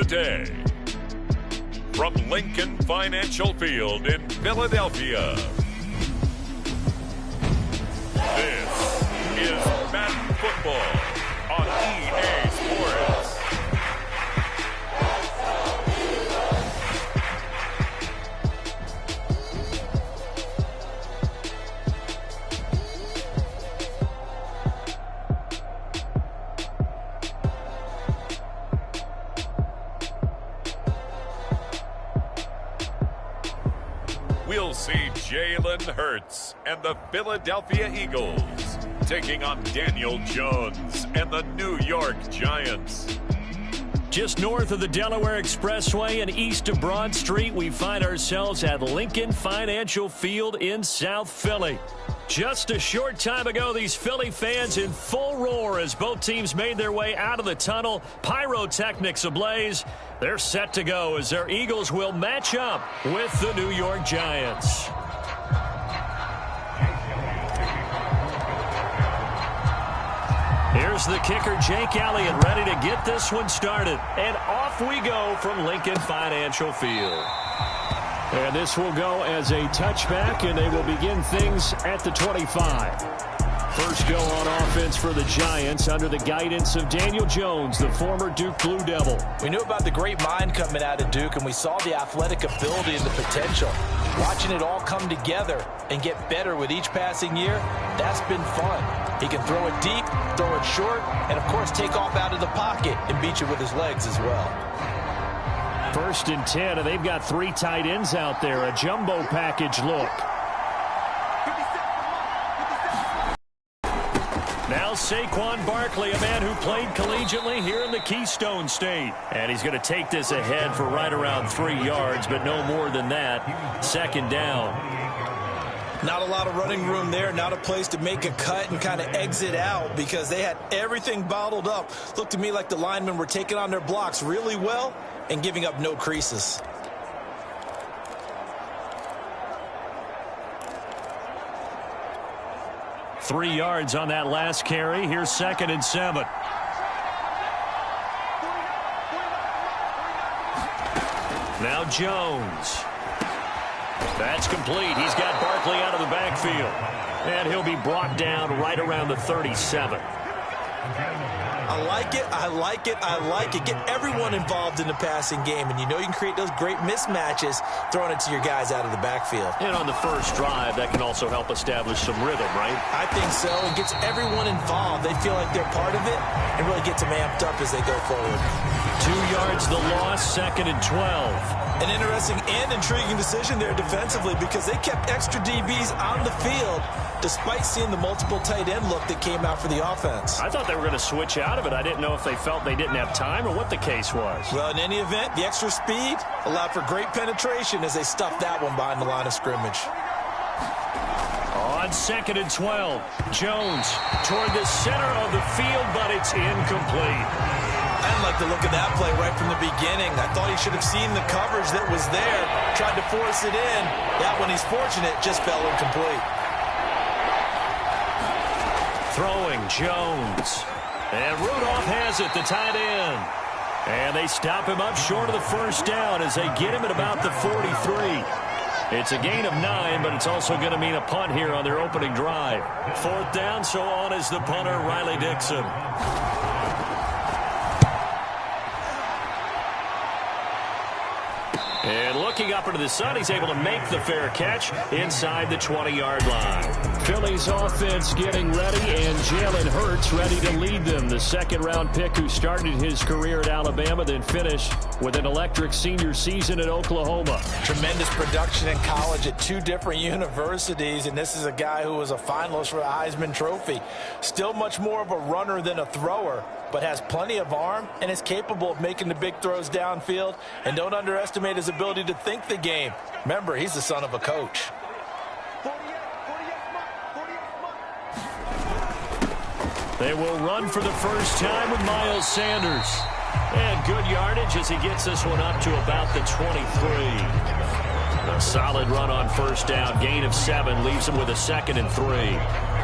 today. From Lincoln Financial Field in Philadelphia, this is Madden Football on EA Sports. We'll see Jalen Hurts and the Philadelphia Eagles taking on Daniel Jones and the New York Giants. Just north of the Delaware Expressway and east of Broad Street, we find ourselves at Lincoln Financial Field in South Philly. Just a short time ago, these Philly fans in full roar as both teams made their way out of the tunnel. Pyrotechnics ablaze. They're set to go as their Eagles will match up with the New York Giants. Here's the kicker, Jake Elliott, ready to get this one started. And off we go from Lincoln Financial Field. And this will go as a touchback, and they will begin things at the 25. First go on offense for the Giants under the guidance of Daniel Jones, the former Duke Blue Devil. We knew about the great mind coming out of Duke, and we saw the athletic ability and the potential. Watching it all come together and get better with each passing year, that's been fun. He can throw it deep, throw it short, and, of course, take off out of the pocket and beat you with his legs as well. First and 10, and they've got three tight ends out there. A jumbo package look. Now Saquon Barkley, a man who played collegiately here in the Keystone State. And he's going to take this ahead for right around 3 yards, but no more than that. Second down. Not a lot of running room there, not a place to make a cut and kind of exit out because they had everything bottled up. Looked to me like the linemen were taking on their blocks really well and giving up no creases. Three yards on that last carry. Here's 2nd and 7. Now Jones. That's complete. He's got Barkley out of the backfield. And he'll be brought down right around the 37. I like it, I like it, I like it. Get everyone involved in the passing game, and you know you can create those great mismatches throwing it to your guys out of the backfield. And on the first drive, that can also help establish some rhythm, right? I think so. It gets everyone involved. They feel like they're part of it and really gets them amped up as they go forward. 2 yards the loss, 2nd and 12. An interesting and intriguing decision there defensively because they kept extra DBs on the field despite seeing the multiple tight end look that came out for the offense. I thought they were going to switch out of it. I didn't know if they felt they didn't have time or what the case was. Well, in any event, the extra speed allowed for great penetration as they stuffed that one behind the line of scrimmage. On 2nd and 12, Jones toward the center of the field, but it's incomplete. I didn't like the look of that play right from the beginning. I thought he should have seen the coverage that was there, tried to force it in. That one, he's fortunate, just fell incomplete. Throwing Jones. And Rudolph has it, the tight end. And they stop him up short of the first down as they get him at about the 43. It's a gain of 9, but it's also going to mean a punt here on their opening drive. 4th down, so on is the punter, Riley Dixon. And looking up into the sun, he's able to make the fair catch inside the 20-yard line. Philly's offense getting ready, and Jalen Hurts ready to lead them. The second-round pick who started his career at Alabama, then finished with an electric senior season at Oklahoma. Tremendous production in college at 2 different universities, and this is a guy who was a finalist for the Heisman Trophy. Still much more of a runner than a thrower, but has plenty of arm and is capable of making the big throws downfield. And don't underestimate his ability to think the game. Remember, he's the son of a coach. They will run for the first time with Miles Sanders. And good yardage as he gets this one up to about the 23. A solid run on first down. Gain of 7 leaves him with a 2nd and 3.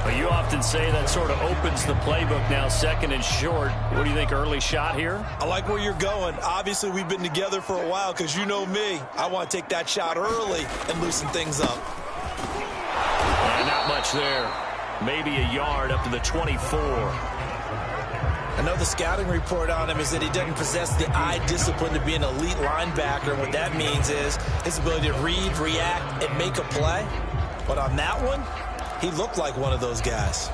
Well, you often say that sort of opens the playbook now, second and short. What do you think, early shot here? I like where you're going. Obviously, we've been together for a while because you know me. I want to take that shot early and loosen things up. Not much there. Maybe a yard up to the 24. I know the scouting report on him is that he doesn't possess the eye discipline to be an elite linebacker. What that means is his ability to read, react, and make a play. But on that one, he looked like one of those guys.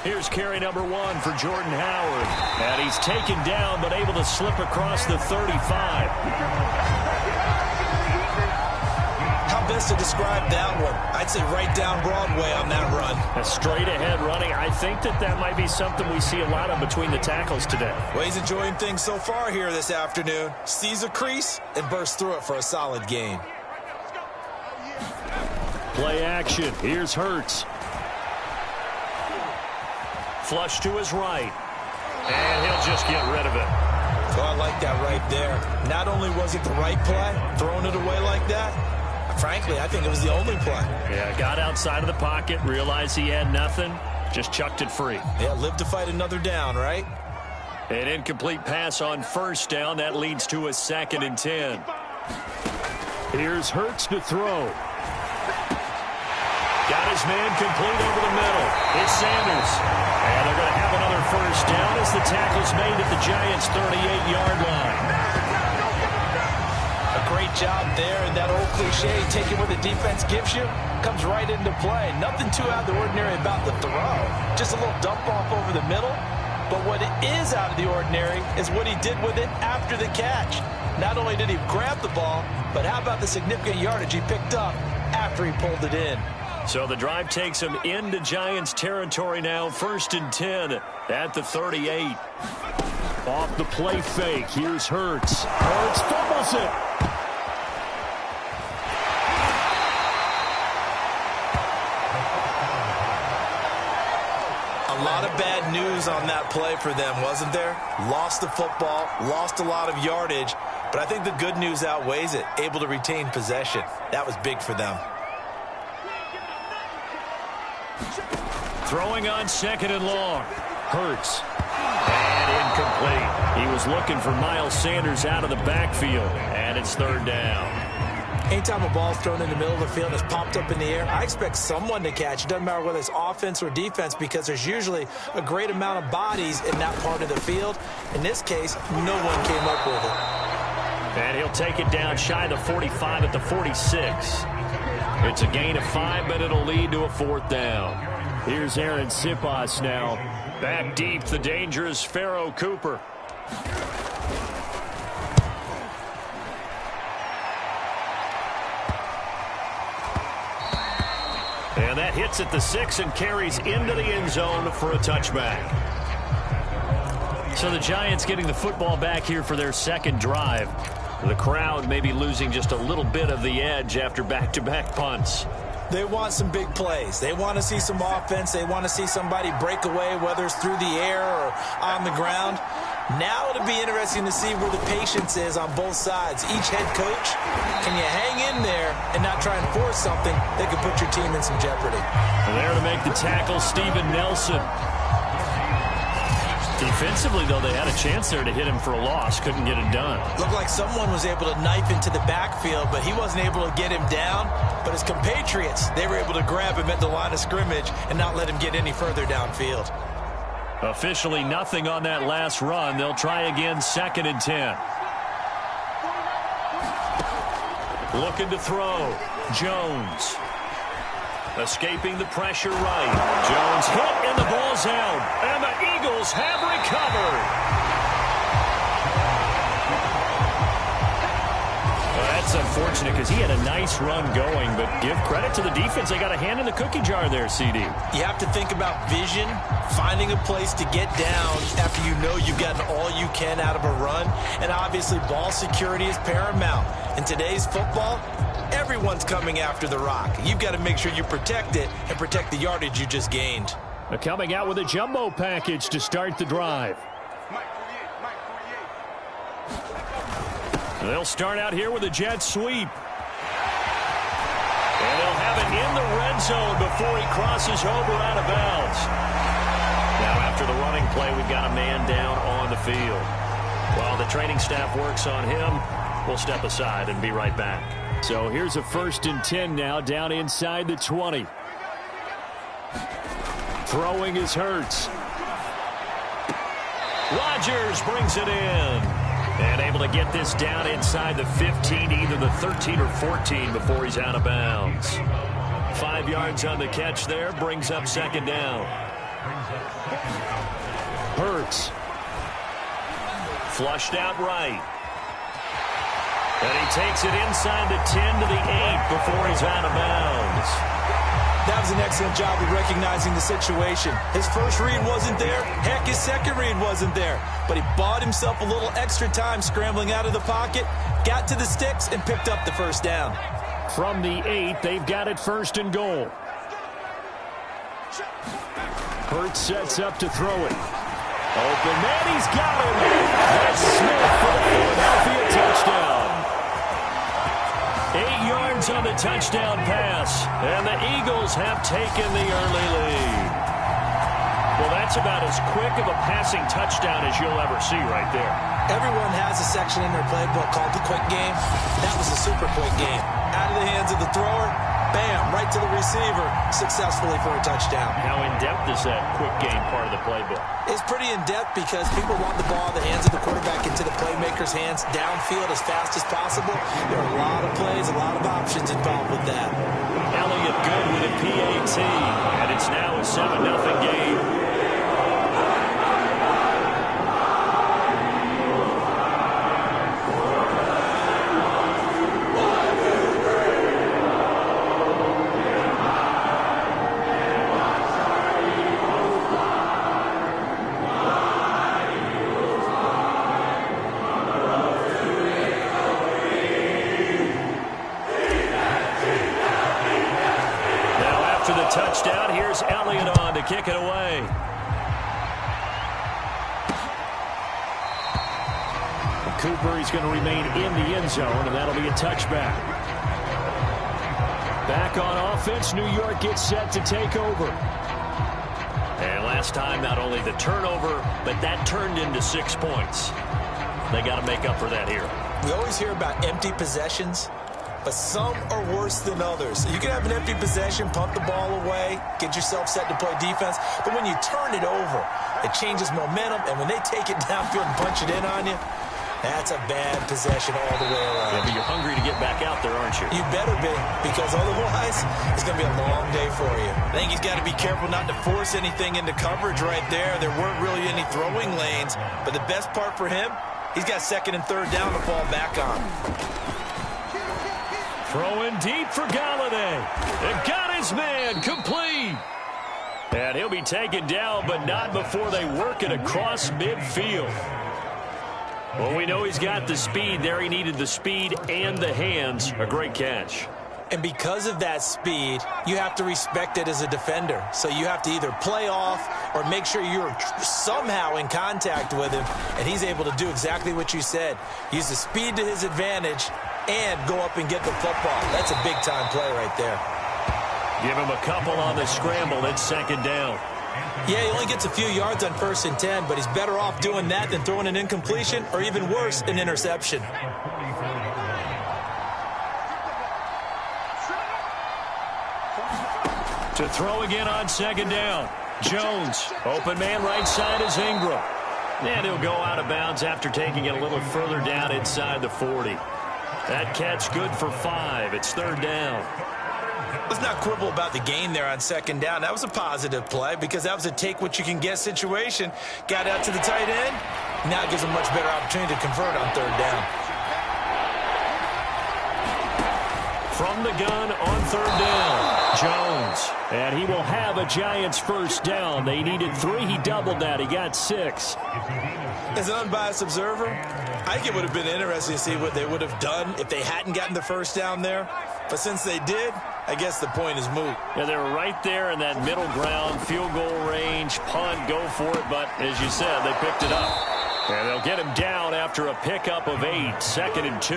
Here's carry number 1 for Jordan Howard. And he's taken down but able to slip across the 35. How best to describe that one? I'd say right down Broadway on that run. A straight ahead running. I think that might be something we see a lot of between the tackles today. Well, he's enjoying things so far here this afternoon. Sees a crease and bursts through it for a solid gain. Play action. Here's Hurts. Flush to his right. And he'll just get rid of it. So I like that right there. Not only was it the right play, throwing it away like that, frankly, I think it was the only play. Yeah, got outside of the pocket, realized he had nothing, just chucked it free. Yeah, live to fight another down, right? An incomplete pass on first down. That leads to a 2nd and 10. Here's Hurts to throw. Got his man complete over the middle. It's Sanders. And they're going to have another first down as the tackle's made at the Giants' 38-yard line. A great job there, and that old cliche, taking what the defense gives you, comes right into play. Nothing too out of the ordinary about the throw. Just a little dump off over the middle. But what is out of the ordinary is what he did with it after the catch. Not only did he grab the ball, but how about the significant yardage he picked up after he pulled it in. So the drive takes him into Giants territory now. 1st and 10 at the 38. Off the play fake. Here's Hurts. Hurts fumbles it. A lot of bad news on that play for them, wasn't there? Lost the football, lost a lot of yardage, but I think the good news outweighs it. Able to retain possession. That was big for them. Throwing on 2nd and long. Hurts. And incomplete. He was looking for Miles Sanders out of the backfield. And it's 3rd down. Anytime a ball's thrown in the middle of the field and it's popped up in the air, I expect someone to catch. It doesn't matter whether it's offense or defense because there's usually a great amount of bodies in that part of the field. In this case, no one came up with it. And he'll take it down shy of the 45 at the 46. It's a gain of 5, but it'll lead to a 4th down. Here's Aaron Siposs now. Back deep, the dangerous Pharaoh Cooper. And that hits at the 6 and carries into the end zone for a touchback. So the Giants getting the football back here for their 2nd drive. The crowd may be losing just a little bit of the edge after back-to-back punts. They want some big plays. They want to see some offense. They want to see somebody break away, whether it's through the air or on the ground. Now it'll be interesting to see where the patience is on both sides. Each head coach, can you hang in there and not try and force something that could put your team in some jeopardy? There to make the tackle, Steven Nelson. Defensively, though, they had a chance there to hit him for a loss. Couldn't get it done. Looked like someone was able to knife into the backfield, but he wasn't able to get him down. But his compatriots, they were able to grab him at the line of scrimmage and not let him get any further downfield. Officially nothing on that last run. They'll try again, 2nd and 10. Looking to throw. Jones. Escaping the pressure right. Jones hit and the ball's out. And the Eagles have recovered. Well, that's unfortunate because he had a nice run going, but give credit to the defense. They got a hand in the cookie jar there, CD. You have to think about vision, finding a place to get down after you know you've gotten all you can out of a run. And obviously ball security is paramount. In today's football, everyone's coming after the rock. You've got to make sure you protect it and protect the yardage you just gained. They're coming out with a jumbo package to start the drive. They'll start out here with a jet sweep. And they'll have it in the red zone before he crosses over out of bounds. Now after the running play, we've got a man down on the field. While the training staff works on him, we'll step aside and be right back. So here's a 1st and 10 now, down inside the 20. Throwing is Hurts. Rodgers brings it in. And able to get this down inside the 15, either the 13 or 14 before he's out of bounds. 5 yards on the catch there, brings up 2nd down. Hurts. Flushed out right. And he takes it inside the 10 to the 8 before he's out of bounds. That was an excellent job of recognizing the situation. His first read wasn't there. Heck, his second read wasn't there. But he bought himself a little extra time scrambling out of the pocket, got to the sticks, and picked up the 1st down. From the 8, they've got it 1st and goal. Hurts sets up to throw it. Open man, he's got him. That's Smith for the Philadelphia touchdown. 8 yards on the touchdown pass, and the Eagles have taken the early lead. Well, that's about as quick of a passing touchdown as you'll ever see right there. Everyone has a section in their playbook called the quick game. That was a super quick game. Out of the hands of the thrower, bam, right to the receiver, successfully for a touchdown. How in-depth is that quick game part of the playbook? It's pretty in-depth because people want the ball in the hands of the quarterback into the playmaker's hands downfield as fast as possible. There are a lot of plays, a lot of options involved with that. Elliott good with a PAT, and it's now a 7-0 game. Touchdown. Here's Elliott on to kick it away. Cooper, he's going to remain in the end zone, and that'll be a touchback. Back on offense, New York gets set to take over. And last time, not only the turnover, but that turned into 6 points. They got to make up for that here. We always hear about empty possessions, but some are worse than others. You can have an empty possession, pump the ball away, get yourself set to play defense, but when you turn it over, it changes momentum, and when they take it downfield and punch it in on you, that's a bad possession all the way around. Yeah, but you're hungry to get back out there, aren't you? You better be, because otherwise, it's going to be a long day for you. I think he's got to be careful not to force anything into coverage right there. There weren't really any throwing lanes, but the best part for him, he's got 2nd and 3rd down to fall back on. Throwing deep for Galladay. They've got his man complete. And he'll be taken down, but not before they work it across midfield. Well, we know he's got the speed there. He needed the speed and the hands. A great catch. And because of that speed, you have to respect it as a defender. So you have to either play off or make sure you're somehow in contact with him. And he's able to do exactly what you said. Use the speed to his advantage and go up and get the football. That's a big-time play right there. Give him a couple on the scramble. It's 2nd down. Yeah, he only gets a few yards on 1st and 10, but he's better off doing that than throwing an incompletion or even worse, an interception. To throw again on 2nd down. Jones, open man right side is Ingram. And he'll go out of bounds after taking it a little further down inside the 40. That catch good for 5. It's 3rd down. Let's not quibble about the gain there on 2nd down. That was a positive play because that was a take-what-you-can-get situation. Got out to the tight end. Now it gives a much better opportunity to convert on 3rd down. From the gun on 3rd down, Jones. And he will have a Giants 1st down. They needed 3. He doubled that. He got 6. As an unbiased observer, I think it would have been interesting to see what they would have done if they hadn't gotten the 1st down there. But since they did, I guess the point is moot. Yeah, they were right there in that middle ground, field goal range, punt, go for it. But as you said, they picked it up. And they'll get him down after a pickup of 8, 2nd and 2.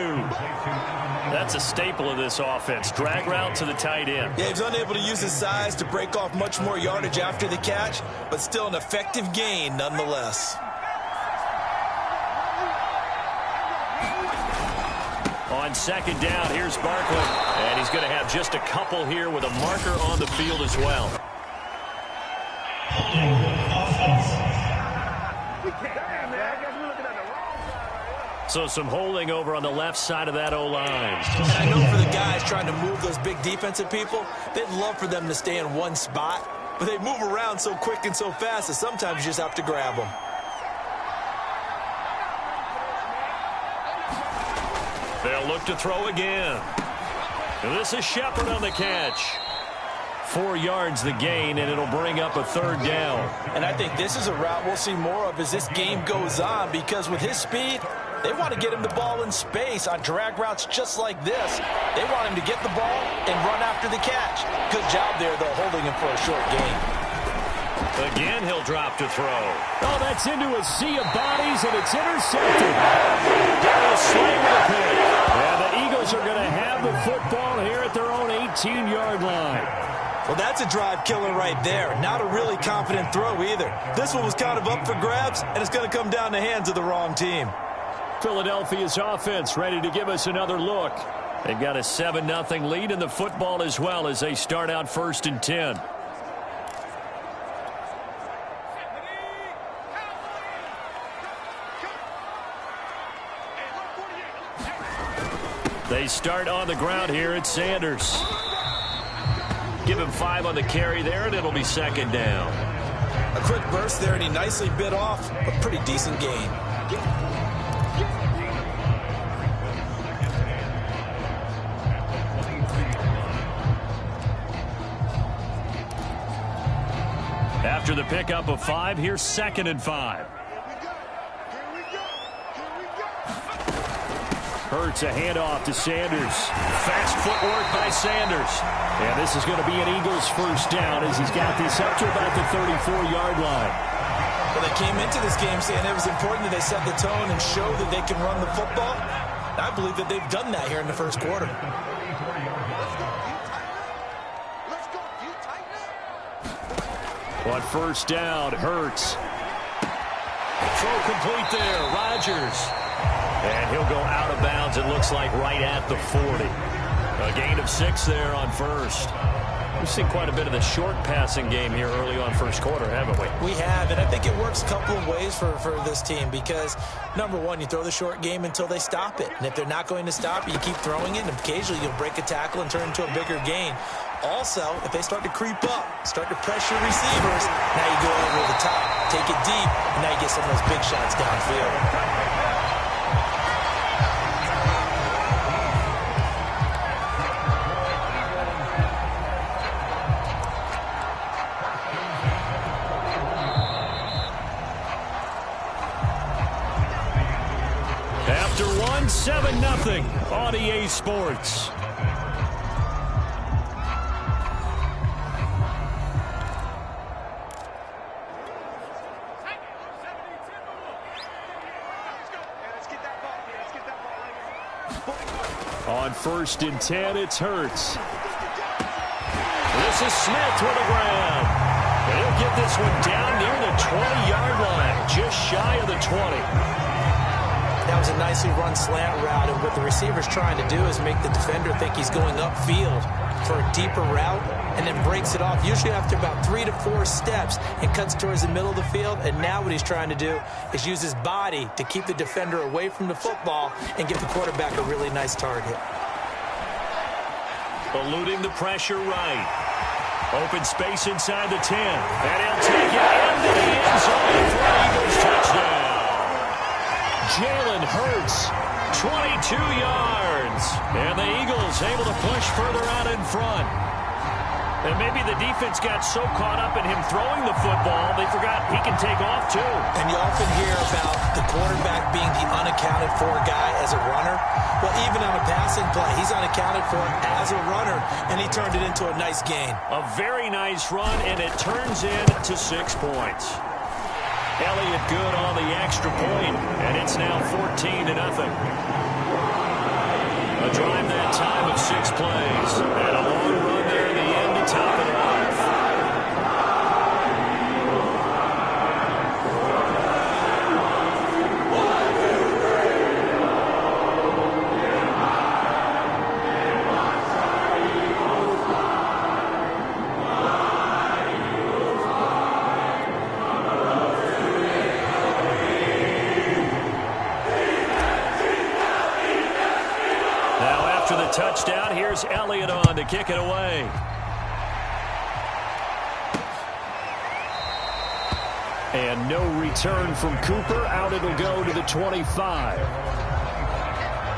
That's a staple of this offense. Drag route to the tight end. Yeah, he's unable to use his size to break off much more yardage after the catch, but still an effective gain nonetheless. On 2nd down, here's Barkley. And he's going to have just a couple here with a marker on the field as well. So some holding over on the left side of that O-line. And I know for the guys trying to move those big defensive people, they'd love for them to stay in one spot, but they move around so quick and so fast that sometimes you just have to grab them. They'll look to throw again. And this is Shepard on the catch. 4 yards the gain, and it'll bring up a 3rd down. And I think this is a route we'll see more of as this game goes on, because with his speed, they want to get him the ball in space on drag routes just like this. They want him to get the ball and run after the catch. Good job there, though, holding him for a short gain. Again, he'll drop to throw. Oh, that's into a sea of bodies, and it's intercepted. Darius Slay with a pick. And the Eagles are going to have the football here at their own 18-yard line. Well, that's a drive killer right there. Not a really confident throw either. This one was kind of up for grabs, and it's going to come down the hands of the wrong team. Philadelphia's offense ready to give us another look. They've got a 7-0 lead in the football as well as they start out 1st and 10. They start on the ground here at Sanders. Give him 5 on the carry there, and it'll be 2nd down. A quick burst there, and he nicely bit off a pretty decent gain. After the pickup of 5, here's 2nd and 5. Hurts a handoff to Sanders. Fast footwork by Sanders. And this is going to be an Eagles 1st down as he's got this up to about the 34-yard line. Well, they came into this game saying it was important that they set the tone and show that they can run the football. I believe that they've done that here in the 1st quarter. On 1st down, Hurts. Throw complete there, Rodgers. And he'll go out of bounds, it looks like, right at the 40. A gain of 6 there on 1st. We've seen quite a bit of the short passing game here early on 1st quarter, haven't we? We have, and I think it works a couple of ways for this team because, number one, you throw the short game until they stop it. And if they're not going to stop it, you keep throwing it, and occasionally you'll break a tackle and turn into a bigger gain. Also, if they start to creep up, start to pressure receivers, now you go over the top, take it deep, and now you get some of those big shots downfield. After 7-0 on EA Sports. On 1st and 10, it's Hurts. This is Smith with a grab. And he'll get this one down near the 20-yard line, just shy of the 20. That was a nicely run slant route, and what the receiver's trying to do is make the defender think he's going upfield for a deeper route and then breaks it off, usually after about 3 to 4 steps, and cuts towards the middle of the field. And now what he's trying to do is use his body to keep the defender away from the football and give the quarterback a really nice target. Eluding the pressure right. Open space inside the 10. And he'll take it into the end zone for an Eagles touchdown. Jalen Hurts, 22 yards. And the Eagles able to push further out in front. And maybe the defense got so caught up in him throwing the football, they forgot he can take off too. And you often hear about the quarterback being the unaccounted for guy as a runner. Well, even on a passing play, he's unaccounted for as a runner, and he turned it into a nice gain. A very nice run, and it turns into 6 points. Elliott good on the extra point, and it's now 14-0. A drive that time of 6 plays, and a long run there at the end to top it off. Touchdown. Here's Elliott on to kick it away. And no return from Cooper. Out it'll go to the 25.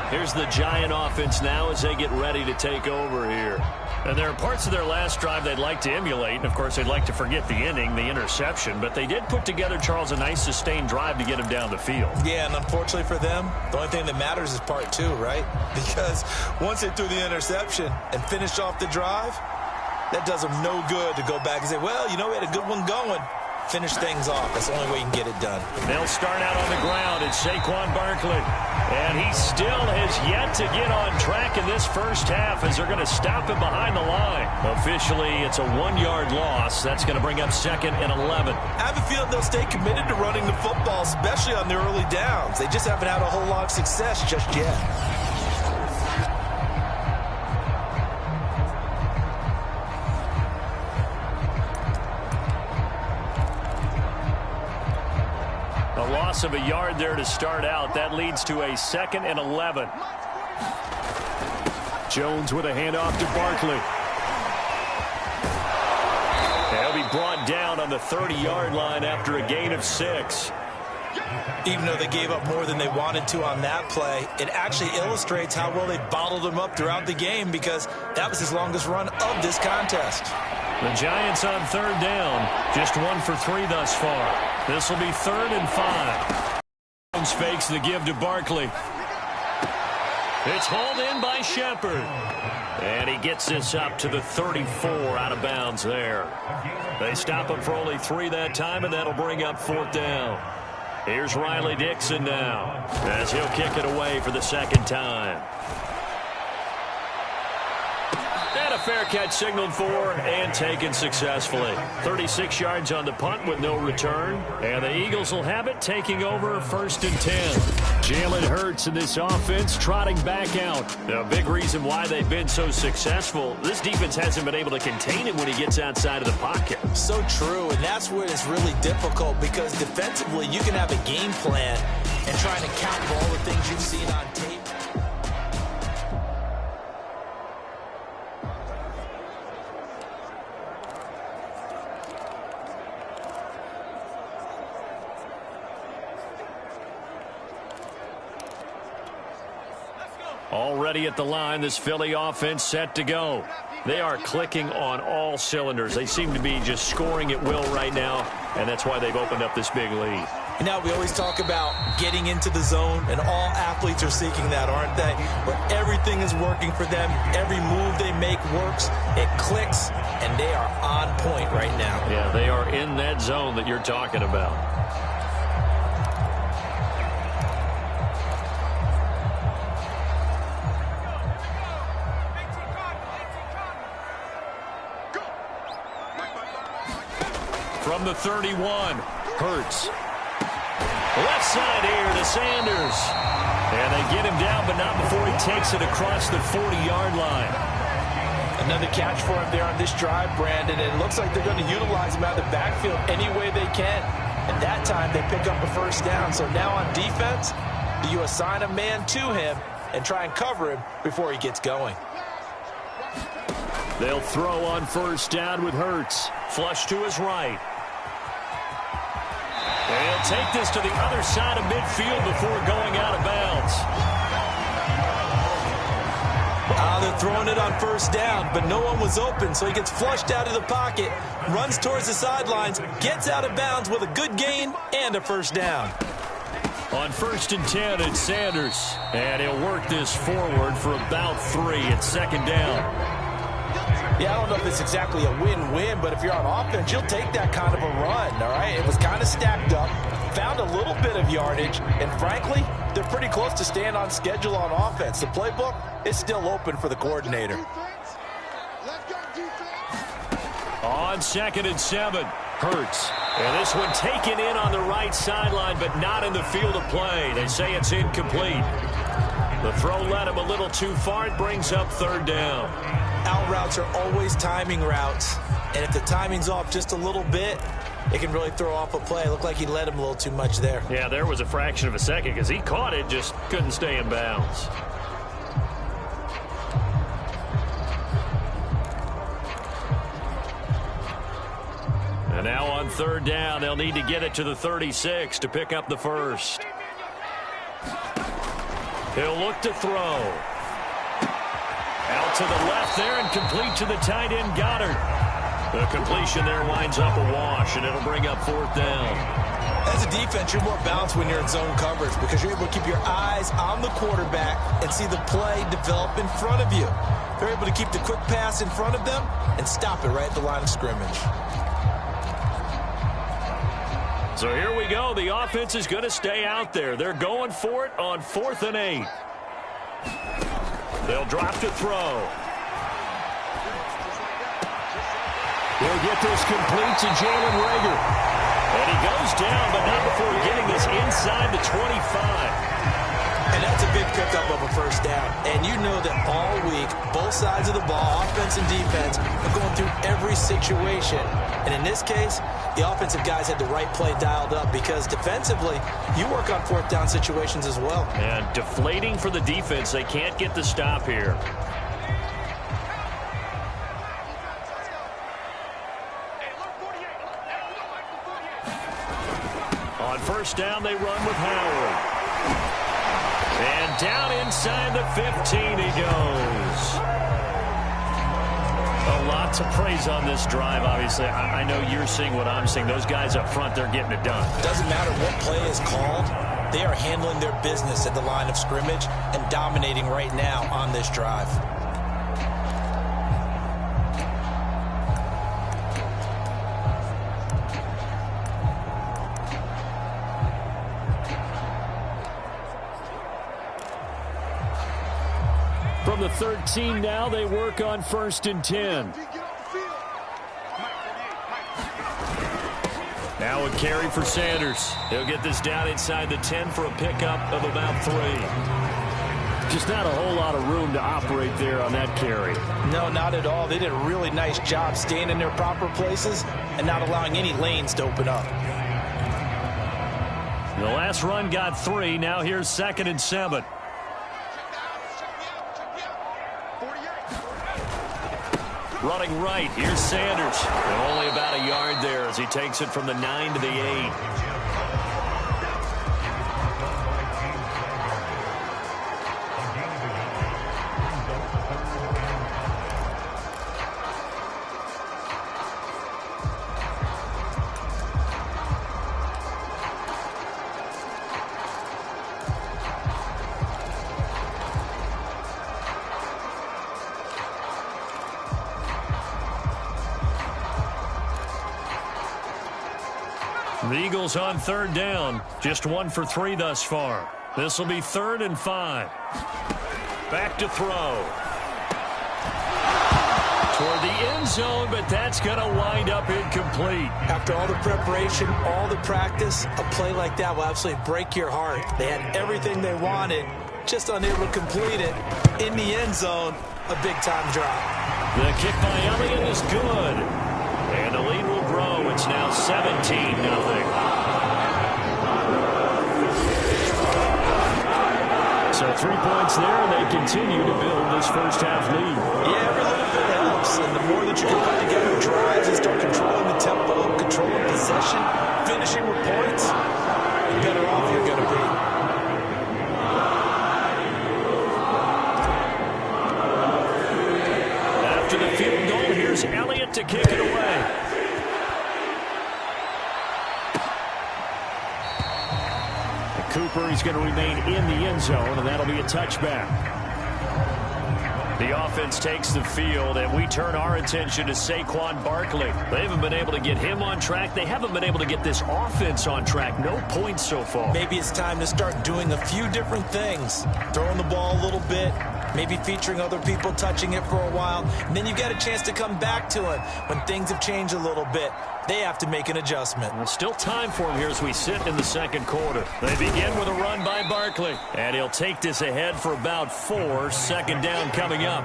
Here's the Giant offense now as they get ready to take over here. And there are parts of their last drive they'd like to emulate. And, of course, they'd like to forget the inning, the interception. But they did put together, Charles, a nice sustained drive to get him down the field. Yeah, and unfortunately for them, the only thing that matters is part 2, right? Because once they threw the interception and finished off the drive, that does them no good to go back and say, well, you know, we had a good one going. Finish things off. That's the only way you can get it done. They'll start out on the ground. It's Saquon Barkley. And he still has yet to get on track in this first half as they're going to stop him behind the line. Officially, it's a 1-yard loss. That's going to bring up 2nd and 11. I have a feeling they'll stay committed to running the football, especially on the early downs. They just haven't had a whole lot of success just yet. Of a yard there to start out. That leads to a 2nd and 11. Jones with a handoff to Barkley. He'll be brought down on the 30-yard line after a gain of 6. Even though they gave up more than they wanted to on that play, it actually illustrates how well they bottled him up throughout the game, because that was his longest run of this contest. The Giants on 3rd down, just 1 for 3 thus far. This will be 3rd and 5. Jones fakes the give to Barkley. It's hauled in by Shepard. And he gets this up to the 34 out of bounds there. They stop him for only 3 that time, and that'll bring up 4th down. Here's Riley Dixon now as he'll kick it away for the 2nd time. And a fair catch signaled for and taken successfully. 36 yards on the punt with no return. And the Eagles will have it, taking over 1st and 10. Jalen Hurts in this offense trotting back out. A big reason why they've been so successful, this defense hasn't been able to contain him when he gets outside of the pocket. So true, and that's where it's really difficult, because defensively you can have a game plan and trying to counter all the things you've seen on tape. Already at the line, this Philly offense set to go. They are clicking on all cylinders. They seem to be just scoring at will right now, and that's why they've opened up this big lead. You know, we always talk about getting into the zone, and all athletes are seeking that, aren't they? But everything is working for them. Every move they make works. It clicks, and they are on point right now. Yeah, they are in that zone that you're talking about. From the 31, Hurts. Left side here to Sanders. And they get him down, but not before he takes it across the 40-yard line. Another catch for him there on this drive, Brandon. And it looks like they're going to utilize him out of the backfield any way they can. And that time they pick up a 1st down. So now on defense, do you assign a man to him and try and cover him before he gets going? They'll throw on 1st down with Hurts. Flush to his right. They'll take this to the other side of midfield before going out of bounds. They're throwing it on 1st down, but no one was open, so he gets flushed out of the pocket, runs towards the sidelines, gets out of bounds with a good gain and a 1st down. On 1st and 10, it's Sanders, and he'll work this forward for about 3 at 2nd down. Yeah, I don't know if it's exactly a win-win, but if you're on offense, you'll take that kind of a run, all right? It was kind of stacked up, found a little bit of yardage, and frankly, they're pretty close to staying on schedule on offense. The playbook is still open for the coordinator. On 2nd and 7, Hurts. And this one taken in on the right sideline, but not in the field of play. They say it's incomplete. The throw led him a little too far. It brings up 3rd down. Out routes are always timing routes, and if the timing's off just a little bit, it can really throw off a play. It looked like he led him a little too much there. Yeah, there was a fraction of a second because he caught it, just couldn't stay in bounds. And now on 3rd down, they'll need to get it to the 36 to pick up the first. He'll look to throw. Out to the left there and complete to the tight end, Goddard. The completion there winds up a wash, and it'll bring up 4th down. As a defense, you're more balanced when you're in zone coverage because you're able to keep your eyes on the quarterback and see the play develop in front of you. They're able to keep the quick pass in front of them and stop it right at the line of scrimmage. So here we go. The offense is going to stay out there. They're going for it on 4th and 8. They'll drop to throw. He'll get this complete to Jalen Reagor. And he goes down, but not before getting this inside the 25. And that's a big pickup of a 1st down. And you know that all week, both sides of the ball, offense and defense, are going through every situation. And in this case, the offensive guys had the right play dialed up because defensively, you work on 4th down situations as well. And deflating for the defense. They can't get the stop here. On 1st down, they run with Howard. And down inside the 15 he goes. A lot to praise on this drive, obviously. I know you're seeing what I'm seeing. Those guys up front, they're getting it done. Doesn't matter what play is called. They are handling their business at the line of scrimmage and dominating right now on this drive. From the 13 now, they work on 1st and 10. Now a carry for Sanders. He'll get this down inside the 10 for a pickup of about 3. Just not a whole lot of room to operate there on that carry. No, not at all. They did a really nice job staying in their proper places and not allowing any lanes to open up. The last run got 3. Now here's 2nd and 7. Running right, here's Sanders. And only about a yard there as he takes it from the 9 to the 8. The Eagles on 3rd down. Just 1 for 3 thus far. This will be 3rd and 5. Back to throw. Toward the end zone, but that's going to wind up incomplete. After all the preparation, all the practice, a play like that will absolutely break your heart. They had everything they wanted, just unable to complete it. In the end zone, a big-time drop. The kick by Elliott is good. And the lead will grow. It's now 17-0. So 3 points there, and they continue to build this first half lead. Yeah, every little bit helps. And the more that you can put together drives and start controlling the tempo, controlling possession, finishing with points, the better off you're going to be. After the field goal, here's Elliott to kick it away. Cooper, he's going to remain in the end zone, and that'll be a touchback. The offense takes the field, and we turn our attention to Saquon Barkley. They haven't been able to get him on track. They haven't been able to get this offense on track. No points so far. Maybe it's time to start doing a few different things. Throwing the ball a little bit, maybe featuring other people touching it for a while, and then you get a chance to come back to it when things have changed a little bit. They have to make an adjustment. Well, still time for him here as we sit in the second quarter. They begin with a run by Barkley, and he'll take this ahead for about 4. Second down coming up.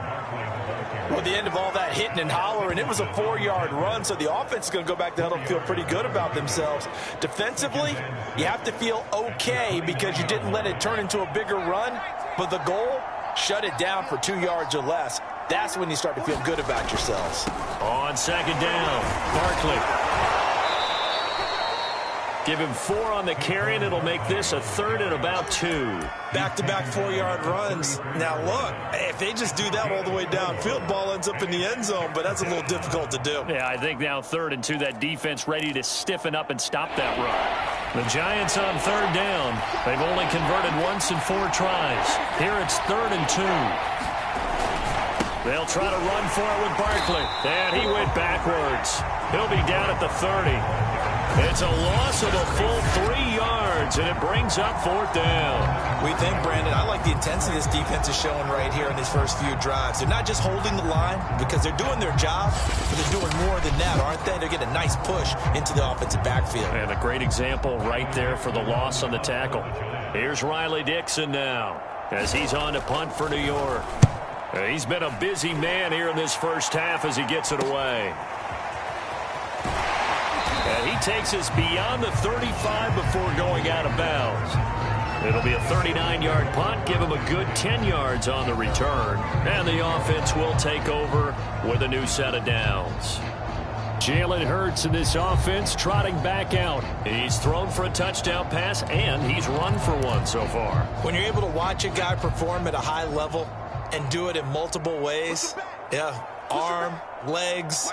Well, at the end of all that hitting and hollering, it was a 4-yard run, so the offense is going to go back to huddle and feel pretty good about themselves. Defensively, you have to feel okay because you didn't let it turn into a bigger run, but the goal, shut it down for 2 yards or less. That's when you start to feel good about yourselves. On second down, Barkley. Give him 4 on the carry, and it'll make this a 3rd and about 2. Back-to-back 4-yard runs. Now, look, if they just do that all the way downfield, ball ends up in the end zone, but that's a little difficult to do. Yeah, I think now 3rd and 2, that defense ready to stiffen up and stop that run. The Giants on 3rd down. They've only converted once in 4 tries. Here it's 3rd and 2. They'll try to run for it with Barkley. And he went backwards. He'll be down at the 30. It's a loss of a full 3 yards, and it brings up 4th down. We think, Brandon, I like the intensity this defense is showing right here in these first few drives. They're not just holding the line because they're doing their job, but they're doing more than that, aren't they? They're getting a nice push into the offensive backfield. And a great example right there for the loss on the tackle. Here's Riley Dixon now as he's on to punt for New York. He's been a busy man here in this first half as he gets it away. And he takes us beyond the 35 before going out of bounds. It'll be a 39-yard punt, give him a good 10 yards on the return. And the offense will take over with a new set of downs. Jalen Hurts in this offense trotting back out. He's thrown for a touchdown pass, and he's run for one so far. When you're able to watch a guy perform at a high level and do it in multiple ways, arm, legs,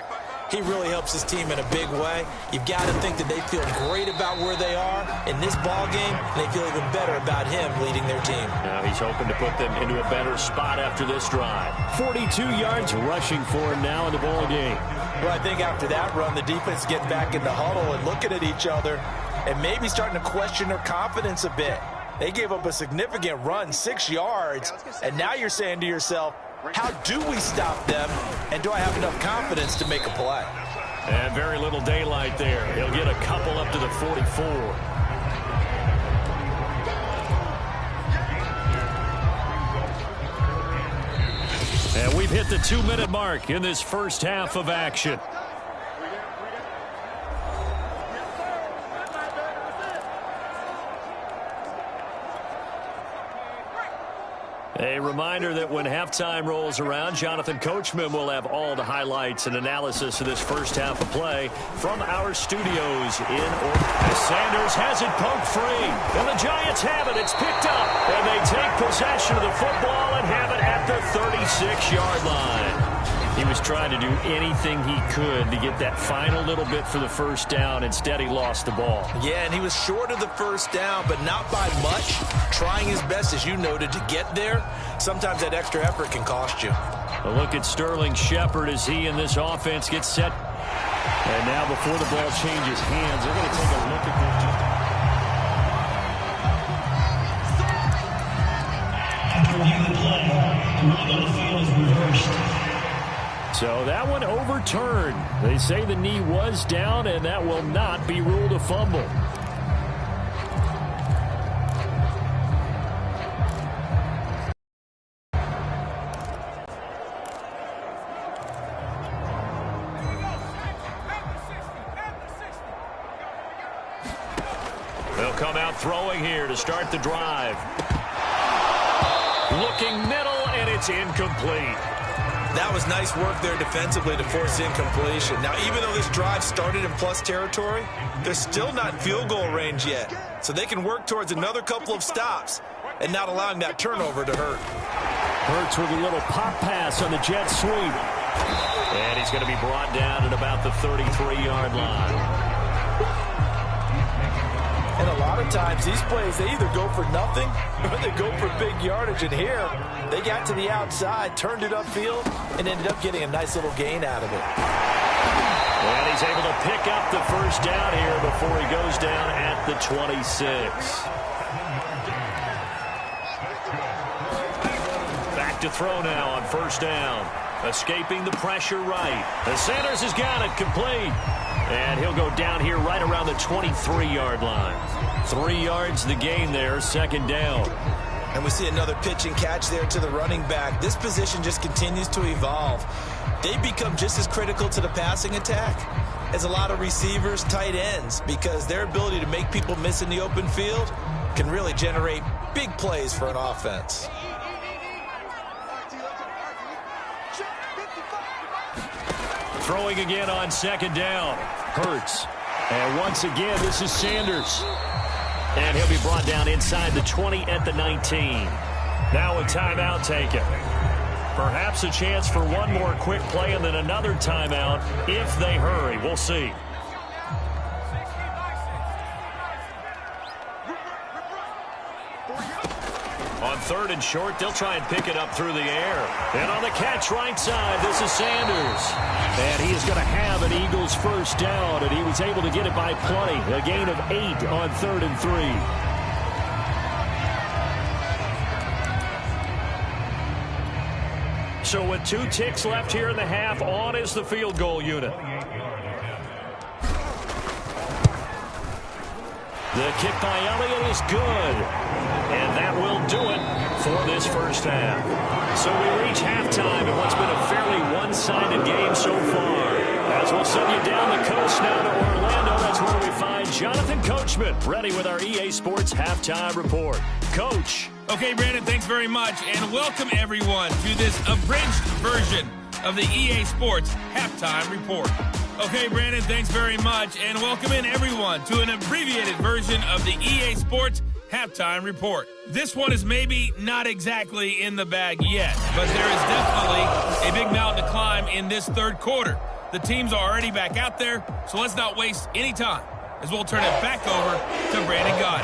he really helps his team in a big way. You've got to think that they feel great about where they are in this ball game, and they feel even better about him leading their team. Now he's hoping to put them into a better spot after this drive. 42 yards rushing for him now in the ball game. Well, I think after that run, the defense getting back in the huddle and looking at each other and maybe starting to question their confidence a bit. They gave up a significant run, 6 yards, and now you're saying to yourself, how do we stop them, and do I have enough confidence to make a play? And very little daylight there. He'll get a couple up to the 44. And we've hit the 2-minute mark in this first half of action. A reminder that when halftime rolls around, Jonathan Coachman will have all the highlights and analysis of this first half of play from our studios in Orlando. Sanders has it poked free, and the Giants have it. It's picked up, and they take possession of the football and have it at the 36-yard line. He was trying to do anything he could to get that final little bit for the first down. Instead, he lost the ball. Yeah, and he was short of the first down, but not by much. Trying his best, as you noted, to get there. Sometimes that extra effort can cost you. A look at Sterling Shepard as he and this offense gets set. And now before the ball changes hands, they're going to take a look at this. After the play, the run on the field is reversed. So that one overturned. They say the knee was down, and that will not be ruled a fumble. They'll come out throwing here to start the drive. Looking middle, and it's incomplete. That was nice work there defensively to force incompletion. Now, even though this drive started in plus territory, they're still not in field goal range yet. So they can work towards another couple of stops and not allowing that turnover to hurt. Hurts with a little pop pass on the jet sweep. And he's going to be brought down at about the 33-yard line. And a lot of of times these plays, they either go for nothing or they go for big yardage. And here, they got to the outside, turned it upfield, and ended up getting a nice little gain out of it. And he's able to pick up the first down here before he goes down at the 26. Back to throw now on first down. Escaping the pressure right. And Sanders has got it complete. And he'll go down here right around the 23-yard line. 3 yards the gain there, second down. And we see another pitch and catch there to the running back. This position just continues to evolve. They become just as critical to the passing attack as a lot of receivers, tight ends, because their ability to make people miss in the open field can really generate big plays for an offense. Throwing again on second down. Hurts. And once again, this is Sanders. And he'll be brought down inside the 20 at the 19. Now a timeout taken. Perhaps a chance for one more quick play and then another timeout if they hurry. We'll see. On third and short, they'll try and pick it up through the air. And on the catch right side, this is Sanders. And he is going to have an Eagles first down, and he was able to get it by plenty. A gain of 8 on 3rd and 3. So with 2 ticks left here in the half, on is the field goal unit. The kick by Elliott is good. And that will do it for this first half. So we reach halftime in what's been a fairly one-sided game so far. As we'll send you down the coast now to Orlando, that's where we find Jonathan Coachman, ready with our EA Sports Halftime Report. Coach. Okay, Brandon, thanks very much. And welcome, everyone, to this abridged version of the EA Sports Halftime Report. Okay, Brandon, thanks very much. And welcome in, everyone, to an abbreviated version of the EA Sports Halftime Report. This one is maybe not exactly in the bag yet, but there is definitely a big mountain to climb in this third quarter. The teams are already back out there, so let's not waste any time as we'll turn it back over to Brandon Gotti.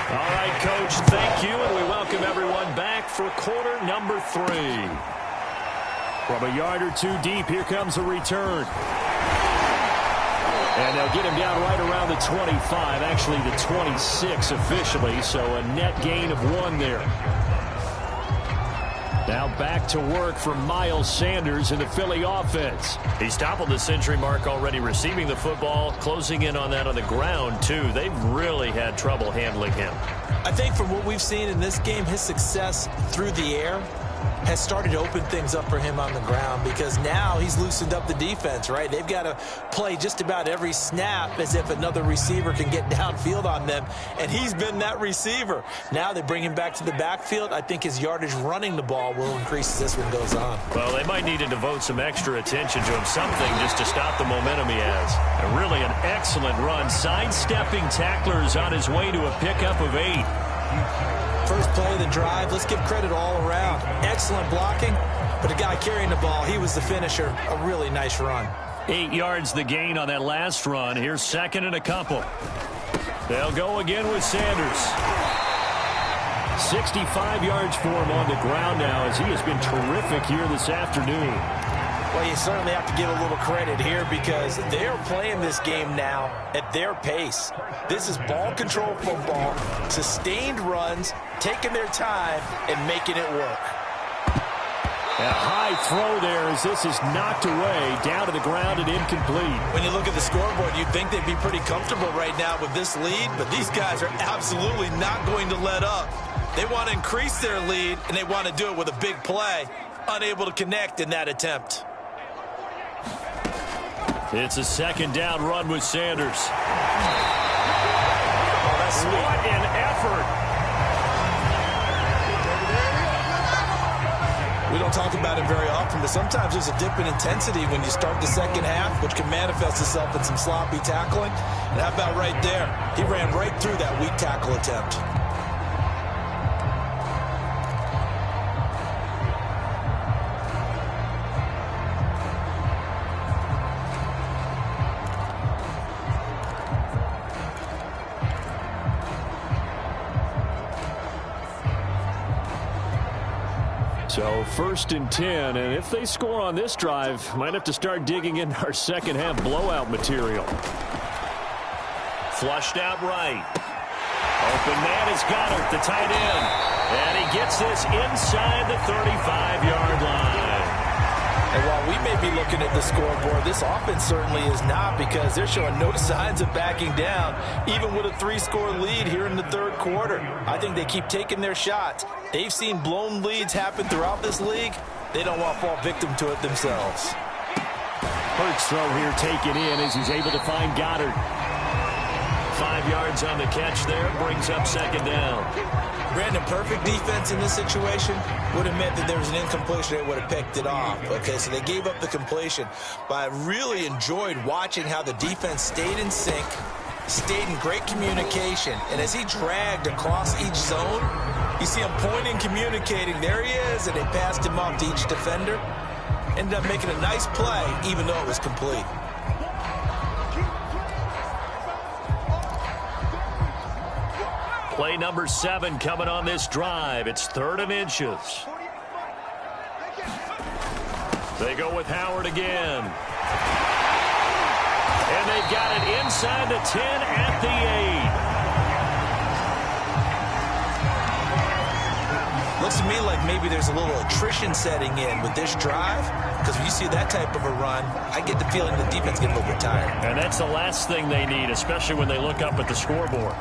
All right, Coach, thank you, and we welcome everyone back for quarter number 3. From a yard or 2 deep, here comes a return. And they'll get him down right around the 25, actually the 26 officially, so a net gain of 1 there. Now back to work for Miles Sanders in the Philly offense. He's toppled the century mark already receiving the football, closing in on that on the ground, too. They've really had trouble handling him. I think from what we've seen in this game, his success through the air has started to open things up for him on the ground, because now he's loosened up the defense, right? They've got to play just about every snap as if another receiver can get downfield on them, and he's been that receiver. Now they bring him back to the backfield. I think his yardage running the ball will increase as this one goes on. Well, they might need to devote some extra attention to him, something just to stop the momentum he has. And really an excellent run, sidestepping tacklers on his way to a pickup of 8. First play of the drive, let's give credit all around. Excellent blocking, but the guy carrying the ball, he was the finisher. A really nice run. 8 yards the gain on that last run. Here's second and a couple. They'll go again with Sanders. 65 yards for him on the ground now, as he has been terrific here this afternoon. Well, you certainly have to give a little credit here, because they're playing this game now at their pace. This is ball control football, sustained runs, taking their time and making it work. A high throw there as this is knocked away, down to the ground and incomplete. When you look at the scoreboard, you'd think they'd be pretty comfortable right now with this lead, but these guys are absolutely not going to let up. They want to increase their lead, and they want to do it with a big play. Unable to connect in that attempt. It's a second down run with Sanders. Oh, that's sweet. What an effort. We don't talk about it very often, but sometimes there's a dip in intensity when you start the second half, which can manifest itself in some sloppy tackling. And how about right there? He ran right through that weak tackle attempt. So 1st and 10, and if they score on this drive, might have to start digging into our second half blowout material. Flushed out right. Open man is Goddard, the tight end. And he gets this inside the 35-yard line. And while we may be looking at the scoreboard, this offense certainly is not, because they're showing no signs of backing down, even with a 3-score lead here in the 3rd quarter. I think they keep taking their shots. They've seen blown leads happen throughout this league. They don't want to fall victim to it themselves. Hurts throw here taken in as he's able to find Goddard. 5 yards on the catch there, brings up 2nd down. Brandon, perfect defense in this situation would have meant that there was an incompletion. They would have picked it off. Okay, so they gave up the completion. But I really enjoyed watching how the defense stayed in sync, stayed in great communication. And as he dragged across each zone, you see him pointing, communicating. There he is, and they passed him off to each defender. Ended up making a nice play, even though it was complete. Play number 7 coming on this drive. It's 3rd and inches. They go with Howard again. And they've got it inside the 10 at the 8. Looks to me like maybe there's a little attrition setting in with this drive, because when you see that type of a run, I get the feeling the defense gets a little bit tired. And that's the last thing they need, especially when they look up at the scoreboard.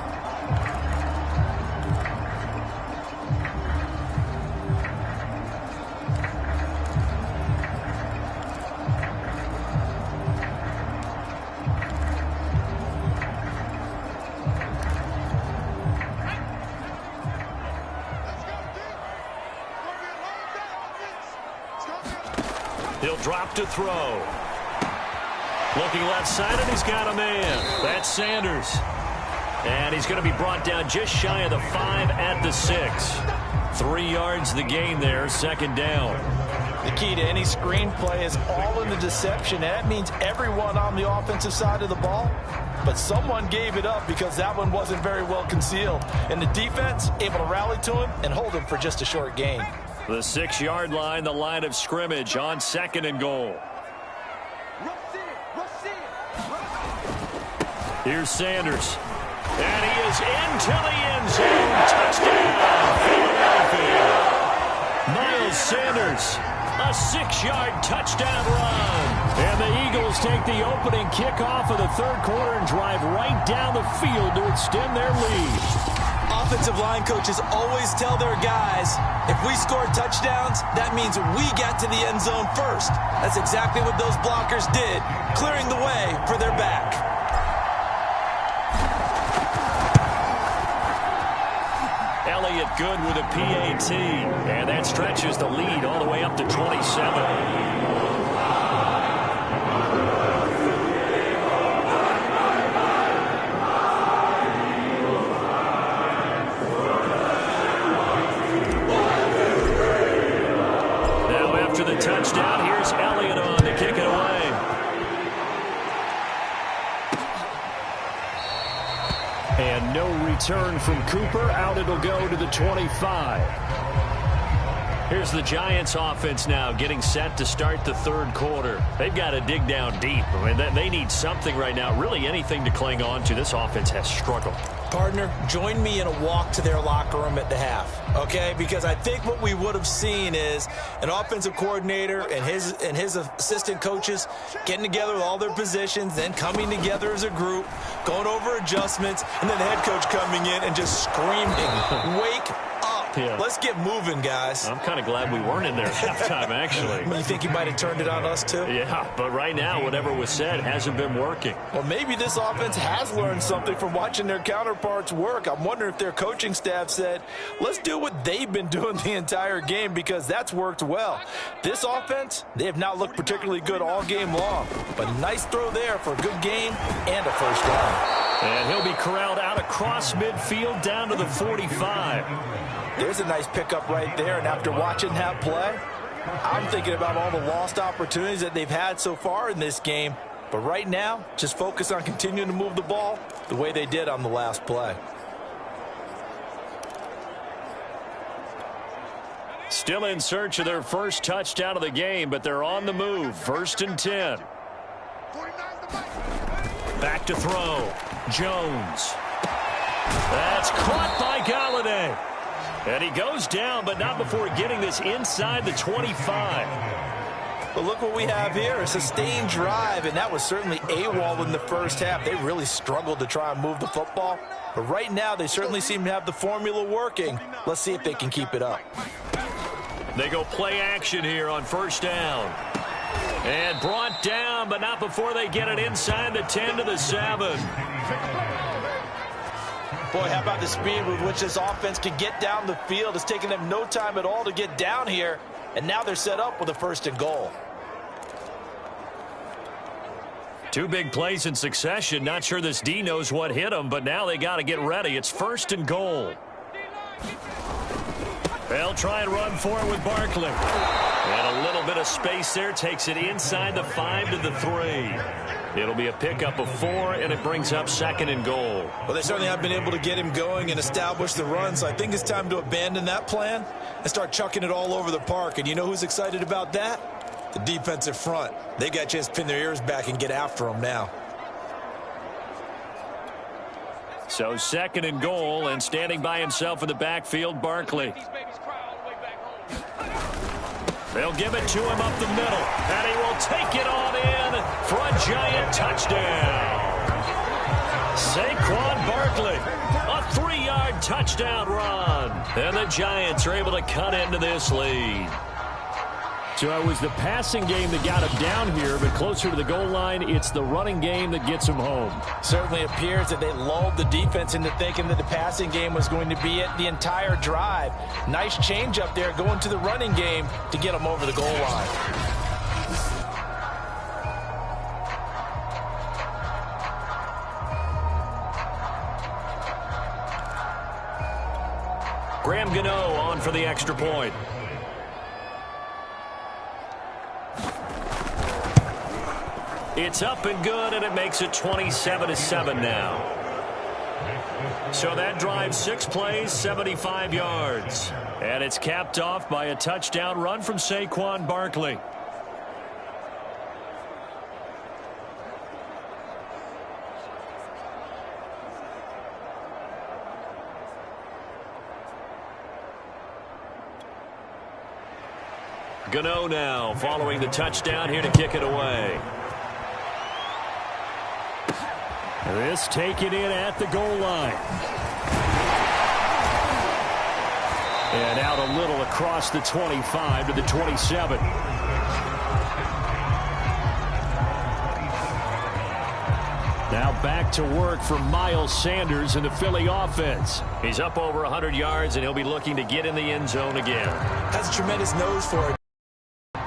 He'll drop to throw. Looking left side, and he's got a man. That's Sanders. And he's going to be brought down just shy of the 5 at the 6. 3 yards the gain there, 2nd down. The key to any screenplay is all in the deception. And that means everyone on the offensive side of the ball. But someone gave it up because that one wasn't very well concealed. And the defense able to rally to him and hold him for just a short gain. The 6-yard line, the line of scrimmage on 2nd and goal. Here's Sanders. And he is into the end zone. Touchdown, Philadelphia. Miles Sanders, a 6-yard touchdown run. And the Eagles take the opening kickoff of the 3rd quarter and drive right down the field to extend their lead. Offensive line coaches always tell their guys, if we score touchdowns, that means we got to the end zone first. That's exactly what those blockers did, clearing the way for their back. Elliott good with a PAT, and that stretches the lead all the way up to 27. Touchdown. Here's Elliott on to kick it away. And no return from Cooper. Out it'll go to the 25. Here's the Giants offense now getting set to start the 3rd quarter. They've got to dig down deep. I mean, they need something right now, really anything to cling on to. This offense has struggled. Partner, join me in a walk to their locker room at the half, okay? Because I think what we would have seen is an offensive coordinator and his assistant coaches getting together with all their positions, then coming together as a group, going over adjustments, and then the head coach coming in and just screaming, wake up. Yeah. Let's get moving, guys. I'm kind of glad we weren't in there at halftime, actually. You think he might have turned it on us, too? Yeah, but right now, whatever was said hasn't been working. Well, maybe this offense has learned something from watching their counterparts work. I'm wondering if their coaching staff said, let's do what they've been doing the entire game, because that's worked well. This offense, they have not looked particularly good all game long. But nice throw there for a good game and a 1st down. And he'll be corralled out across midfield down to the 45. There's a nice pickup right there, and after watching that play, I'm thinking about all the lost opportunities that they've had so far in this game. But right now, just focus on continuing to move the ball the way they did on the last play. Still in search of their first touchdown of the game, but they're on the move. 1st and 10. Back to throw. Jones. That's caught by Galladay. And he goes down, but not before getting this inside the 25. But look what we have here, a sustained drive, and that was certainly AWOL in the first half. They really struggled to try and move the football. But right now, they certainly seem to have the formula working. Let's see if they can keep it up. They go play action here on 1st down. And brought down, but not before they get it inside the 10 to the 7. Boy, how about the speed with which this offense can get down the field? It's taken them no time at all to get down here, and now they're set up with a 1st and goal. 2 big plays in succession. Not sure this D knows what hit them, but now they got to get ready. It's 1st and goal. They'll try and run for it with Barkley. And a little bit of space there. Takes it inside the 5 to the 3. It'll be a pickup of 4, and it brings up 2nd and goal. Well, they certainly have been able to get him going and establish the run, so I think it's time to abandon that plan and start chucking it all over the park. And you know who's excited about that? The defensive front. They got a chance to pin their ears back and get after him now. So 2nd and goal, and standing by himself in the backfield, Barkley. They'll give it to him up the middle, and he will take it on in for a giant touchdown. Saquon Barkley, a 3-yard touchdown run, and the Giants are able to cut into this lead. So it was the passing game that got him down here, but closer to the goal line, it's the running game that gets him home. Certainly appears that they lulled the defense into thinking that the passing game was going to be it the entire drive. Nice change up there going to the running game to get them over the goal line. Graham Gano on for the extra point. It's up and good, and it makes it 27-7 now. So that drive, 6 plays, 75 yards. And it's capped off by a touchdown run from Saquon Barkley. Gano now following the touchdown here to kick it away. This taken in at the goal line. And out a little across the 25 to the 27. Now back to work for Miles Sanders in the Philly offense. He's up over 100 yards, and he'll be looking to get in the end zone again. Has a tremendous nose for it.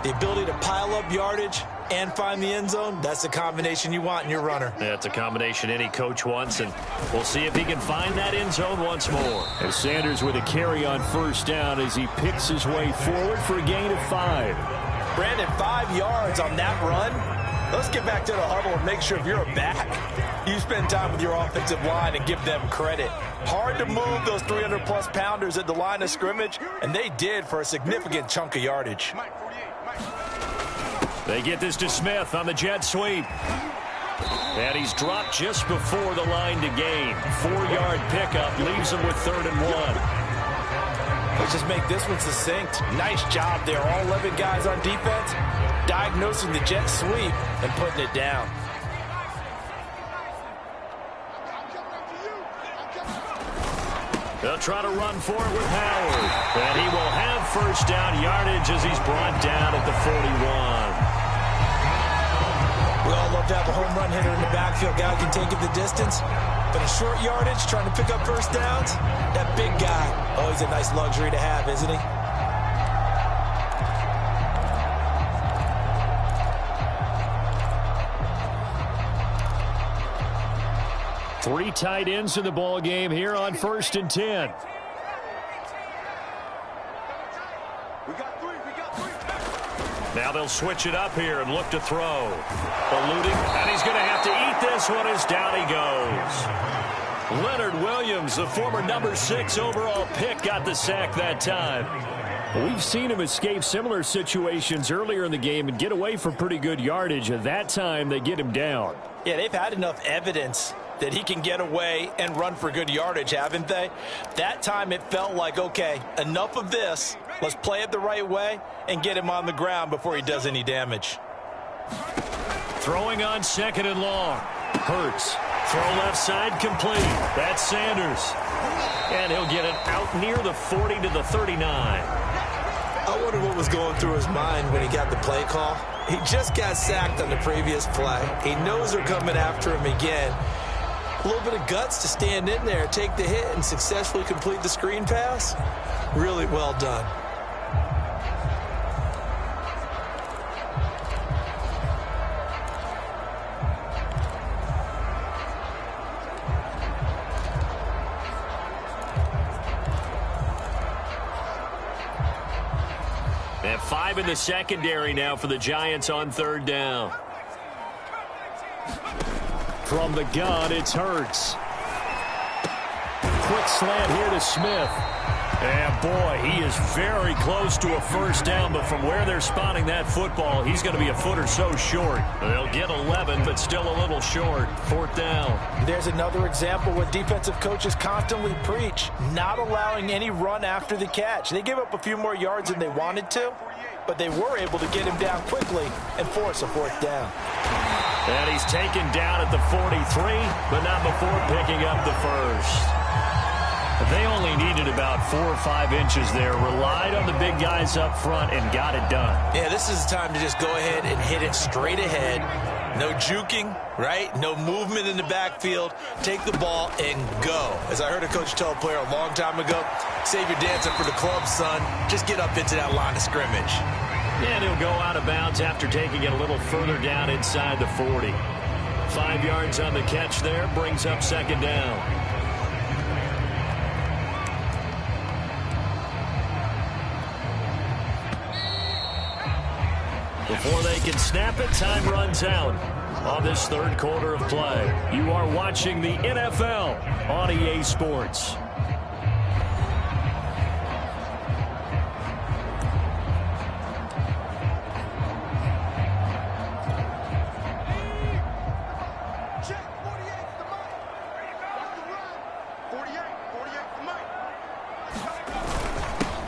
The ability to pile up yardage and find the end zone, that's the combination you want in your runner. That's a combination any coach wants, and we'll see if he can find that end zone once more. And Sanders with a carry on 1st down as he picks his way forward for a gain of 5. Brandon, 5 yards on that run. Let's get back to the huddle and make sure if you're a back, you spend time with your offensive line and give them credit. Hard to move those 300-plus pounders at the line of scrimmage, and they did for a significant chunk of yardage. They get this to Smith on the jet sweep. And he's dropped just before the line to gain. 4-yard pickup leaves him with 3rd and 1. Let's just make this one succinct. Nice job there. All 11 guys on defense diagnosing the jet sweep and putting it down. They'll try to run for it with Howard. And he will have 1st down yardage as he's brought down at the 41. We all love to have a home run hitter in the backfield. Guy who can take it the distance. But in short yardage, trying to pick up 1st downs, that big guy, oh, he's a nice luxury to have, isn't he? Three tight ends in the ball game here on 1st and 10. Now they'll switch it up here and look to throw. Eluding, and he's going to have to eat this one as down he goes. Leonard Williams, the former number 6 overall pick, got the sack that time. We've seen him escape similar situations earlier in the game and get away from pretty good yardage. At that time, they get him down. Yeah, they've had enough evidence that he can get away and run for good yardage, haven't they? That time it felt like, okay, enough of this. Let's play it the right way and get him on the ground before he does any damage. Throwing on 2nd and long. Hurts. Throw left side complete. That's Sanders. And he'll get it out near the 40 to the 39. I wonder what was going through his mind when he got the play call. He just got sacked on the previous play. He knows they're coming after him again. A little bit of guts to stand in there, take the hit, and successfully complete the screen pass. Really well done. They have 5 in the secondary now for the Giants on 3rd down. From the gun, it's Hurts. Quick slant here to Smith. And boy, he is very close to a 1st down, but from where they're spotting that football, he's going to be a foot or so short. They'll get 11, but still a little short. 4th down. There's another example what defensive coaches constantly preach, not allowing any run after the catch. They gave up a few more yards than they wanted to, but they were able to get him down quickly and force a 4th down. And he's taken down at the 43, but not before picking up the 1st. They only needed about 4 or 5 inches there, relied on the big guys up front, and got it done. Yeah, this is the time to just go ahead and hit it straight ahead. No juking, right? No movement in the backfield. Take the ball and go. As I heard a coach tell a player a long time ago, save your dancing for the club, son. Just get up into that line of scrimmage. And he'll go out of bounds after taking it a little further down inside the 40. 5 yards on the catch there, brings up 2nd down. Before they can snap it, time runs out on this 3rd quarter of play. You are watching the NFL on EA Sports.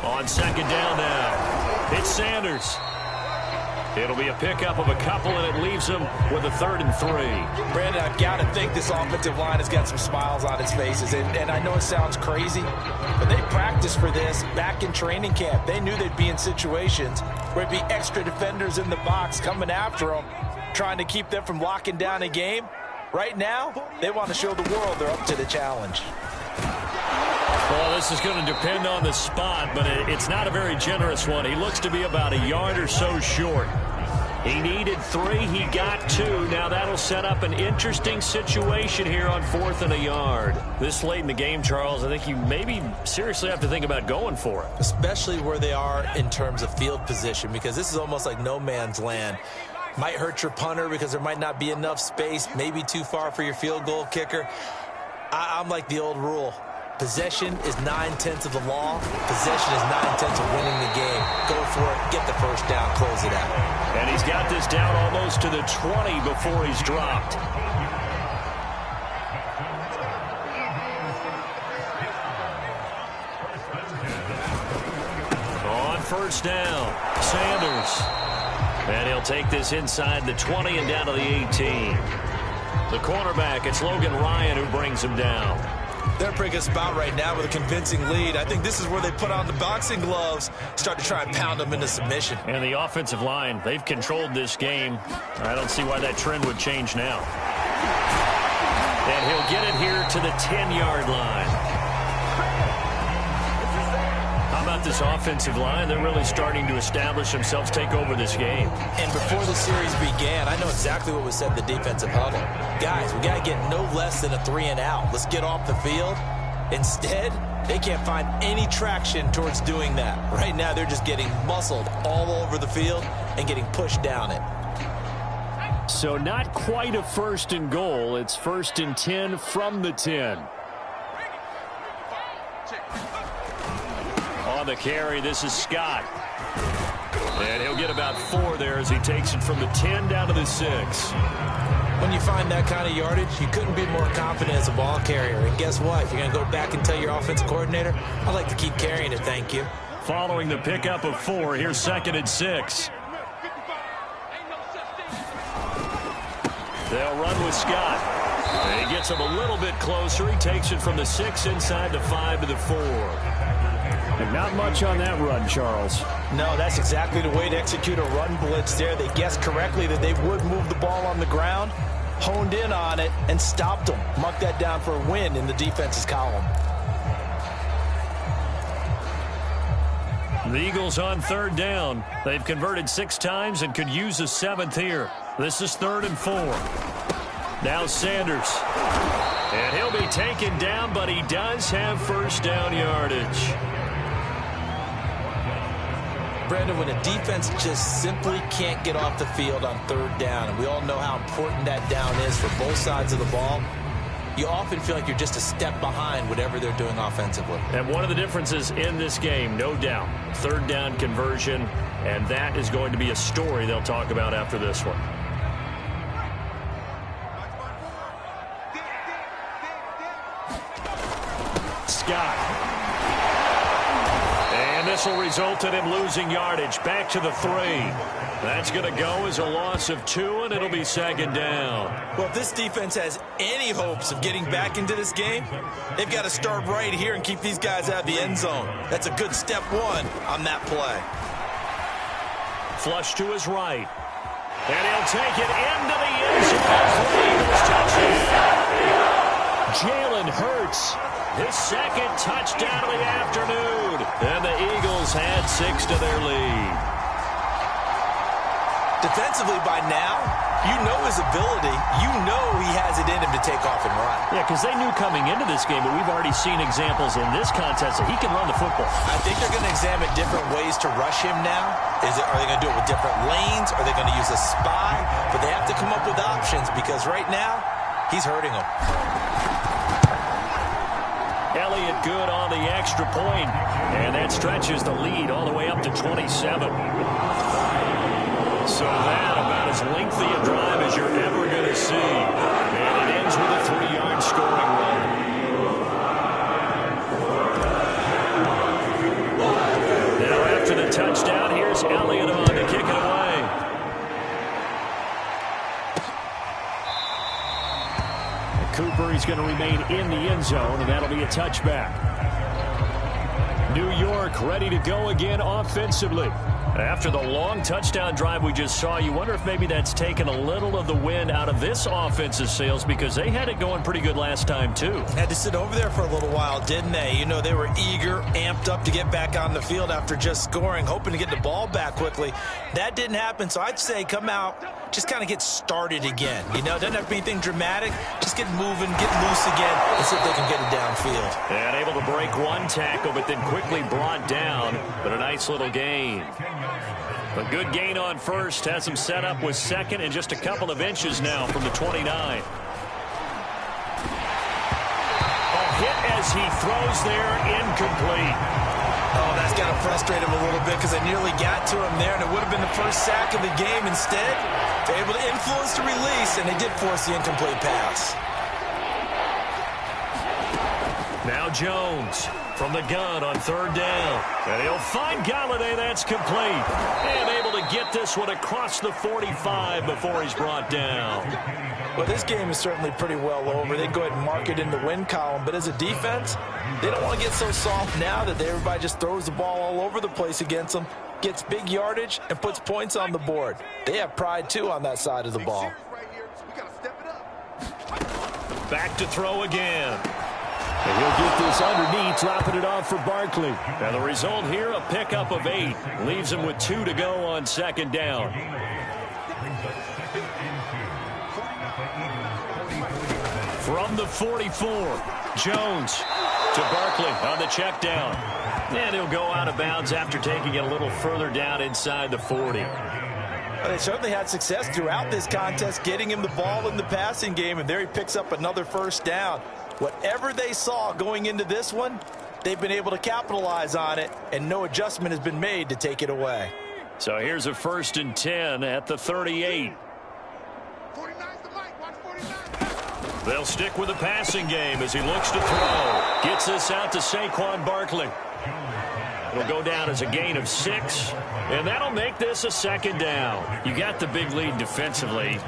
On 2nd down now, it's Sanders. It'll be a pickup of a couple, and it leaves him with a 3rd and 3. Brandon, I've got to think this offensive line has got some smiles on its faces. And I know it sounds crazy, but they practiced for this back in training camp. They knew they'd be in situations where it'd be extra defenders in the box coming after them, trying to keep them from locking down a game. Right now, they want to show the world they're up to the challenge. Well, this is going to depend on the spot, but it's not a very generous one. He looks to be about a yard or so short. He needed 3. He got 2. Now that'll set up an interesting situation here on 4th and a yard. This late in the game, Charles, I think you maybe seriously have to think about going for it. Especially where they are in terms of field position, because this is almost like no man's land. Might hurt your punter because there might not be enough space, maybe too far for your field goal kicker. I'm like the old rule. Possession is 9/10 of the law. Possession is 9/10 of winning the game. Go for it. Get the 1st down. Close it out. And he's got this down almost to the 20 before he's dropped. On 1st down, Sanders. And he'll take this inside the 20 and down to the 18. The cornerback, it's Logan Ryan who brings him down. They're in a pretty good spot right now with a convincing lead. I think this is where they put on the boxing gloves, start to try and pound them into submission. And the offensive line, they've controlled this game. I don't see why that trend would change now. And he'll get it here to the 10-yard line. How about this offensive line? They're really starting to establish themselves, take over this game. And before the series began, I know exactly what was said in the defensive huddle. Guys, we got to get no less than a 3 and out. Let's get off the field. Instead, they can't find any traction towards doing that. Right now, they're just getting muscled all over the field and getting pushed down it. So not quite a 1st and goal. It's 1st and 10 from the 10. on the carry. This is Scott. And he'll get about 4 there as he takes it from the 10 down to the 6. When you find that kind of yardage, you couldn't be more confident as a ball carrier. And guess what? If you're going to go back and tell your offensive coordinator, I'd like to keep carrying it, thank you. Following the pickup of 4, here's 2nd and 6. They'll run with Scott. And he gets him a little bit closer. He takes it from the 6 inside the 5 to the 4. And not much on that run, Charles. No, that's exactly the way to execute a run blitz there. They guessed correctly that they would move the ball on the ground, honed in on it, and stopped them. Marked that down for a win in the defense's column. The Eagles on 3rd down. They've converted 6 times and could use a 7th here. This is 3rd and 4. Now Sanders. And he'll be taken down, but he does have first down yardage. Brandon, when a defense just simply can't get off the field on 3rd down, and we all know how important that down is for both sides of the ball, you often feel like you're just a step behind whatever they're doing offensively. And one of the differences in this game, no doubt, 3rd down conversion, and that is going to be a story they'll talk about after this one. Scott. And this will result in him losing yardage. Back to the 3. That's going to go as a loss of 2, and it'll be 2nd down. Well, if this defense has any hopes of getting back into this game, they've got to start right here and keep these guys out of the end zone. That's a good step 1 on that play. Flush to his right. And he'll take it into the end zone for the Eagles touchdown. Jalen Hurts, his 2nd touchdown of the afternoon. And the Eagles had 6 to their lead. Defensively by now, you know his ability. You know he has it in him to take off and run. Yeah, because they knew coming into this game, but we've already seen examples in this contest that he can run the football. I think they're going to examine different ways to rush him now. Are they going to do it with different lanes? Are they going to use a spy? But they have to come up with options because right now, he's hurting them. Elliott good on the extra point, and that stretches the lead all the way up to 27. So that about as lengthy a drive as you're ever going to see. And it ends with a 3-yard scoring run. Now after the touchdown, here's Elliott on to kick it away. And Cooper is going to remain in the end zone, and that'll be a touchback. New York ready to go again offensively. After the long touchdown drive we just saw, you wonder if maybe that's taken a little of the wind out of this offensive sails because they had it going pretty good last time, too. Had to sit over there for a little while, didn't they? You know, they were eager, amped up to get back on the field after just scoring, hoping to get the ball back quickly. That didn't happen, so I'd say come out, just kind of get started again. You know, it doesn't have to be anything dramatic. Just get moving, get loose again, and see if they can get it downfield. And able to break one tackle, but then quickly brought down. But a nice little gain. A good gain on first. Has him set up with 2nd and just a couple of inches now from the 29. A hit as he throws there, incomplete. Oh, that's got to frustrate him a little bit because they nearly got to him there, and it would have been the first sack of the game. Instead, they're able to influence the release, and they did force the incomplete pass. Now Jones from the gun on 3rd down. And he'll find Galladay. That's complete. And able to get this one across the 45 before he's brought down. Well, this game is certainly pretty well over. They go ahead and mark it in the win column. But as a defense, they don't want to get so soft now that everybody just throws the ball all over the place against them, gets big yardage, and puts points on the board. They have pride, too, on that side of the ball. Back to throw again. And he'll get this underneath, dropping it off for Barkley. And the result here, a pickup of 8. Leaves him with 2 to go on 2nd down. From the 44, Jones to Barkley on the check down. And he'll go out of bounds after taking it a little further down inside the 40. They certainly had success throughout this contest, getting him the ball in the passing game, and there he picks up another first down. Whatever they saw going into this one, they've been able to capitalize on it, and no adjustment has been made to take it away. So here's a 1st and 10 at the 38. They'll stick with the passing game as he looks to throw. Gets this out to Saquon Barkley. It'll go down as a gain of 6, and that'll make this a 2nd down. You got the big lead defensively,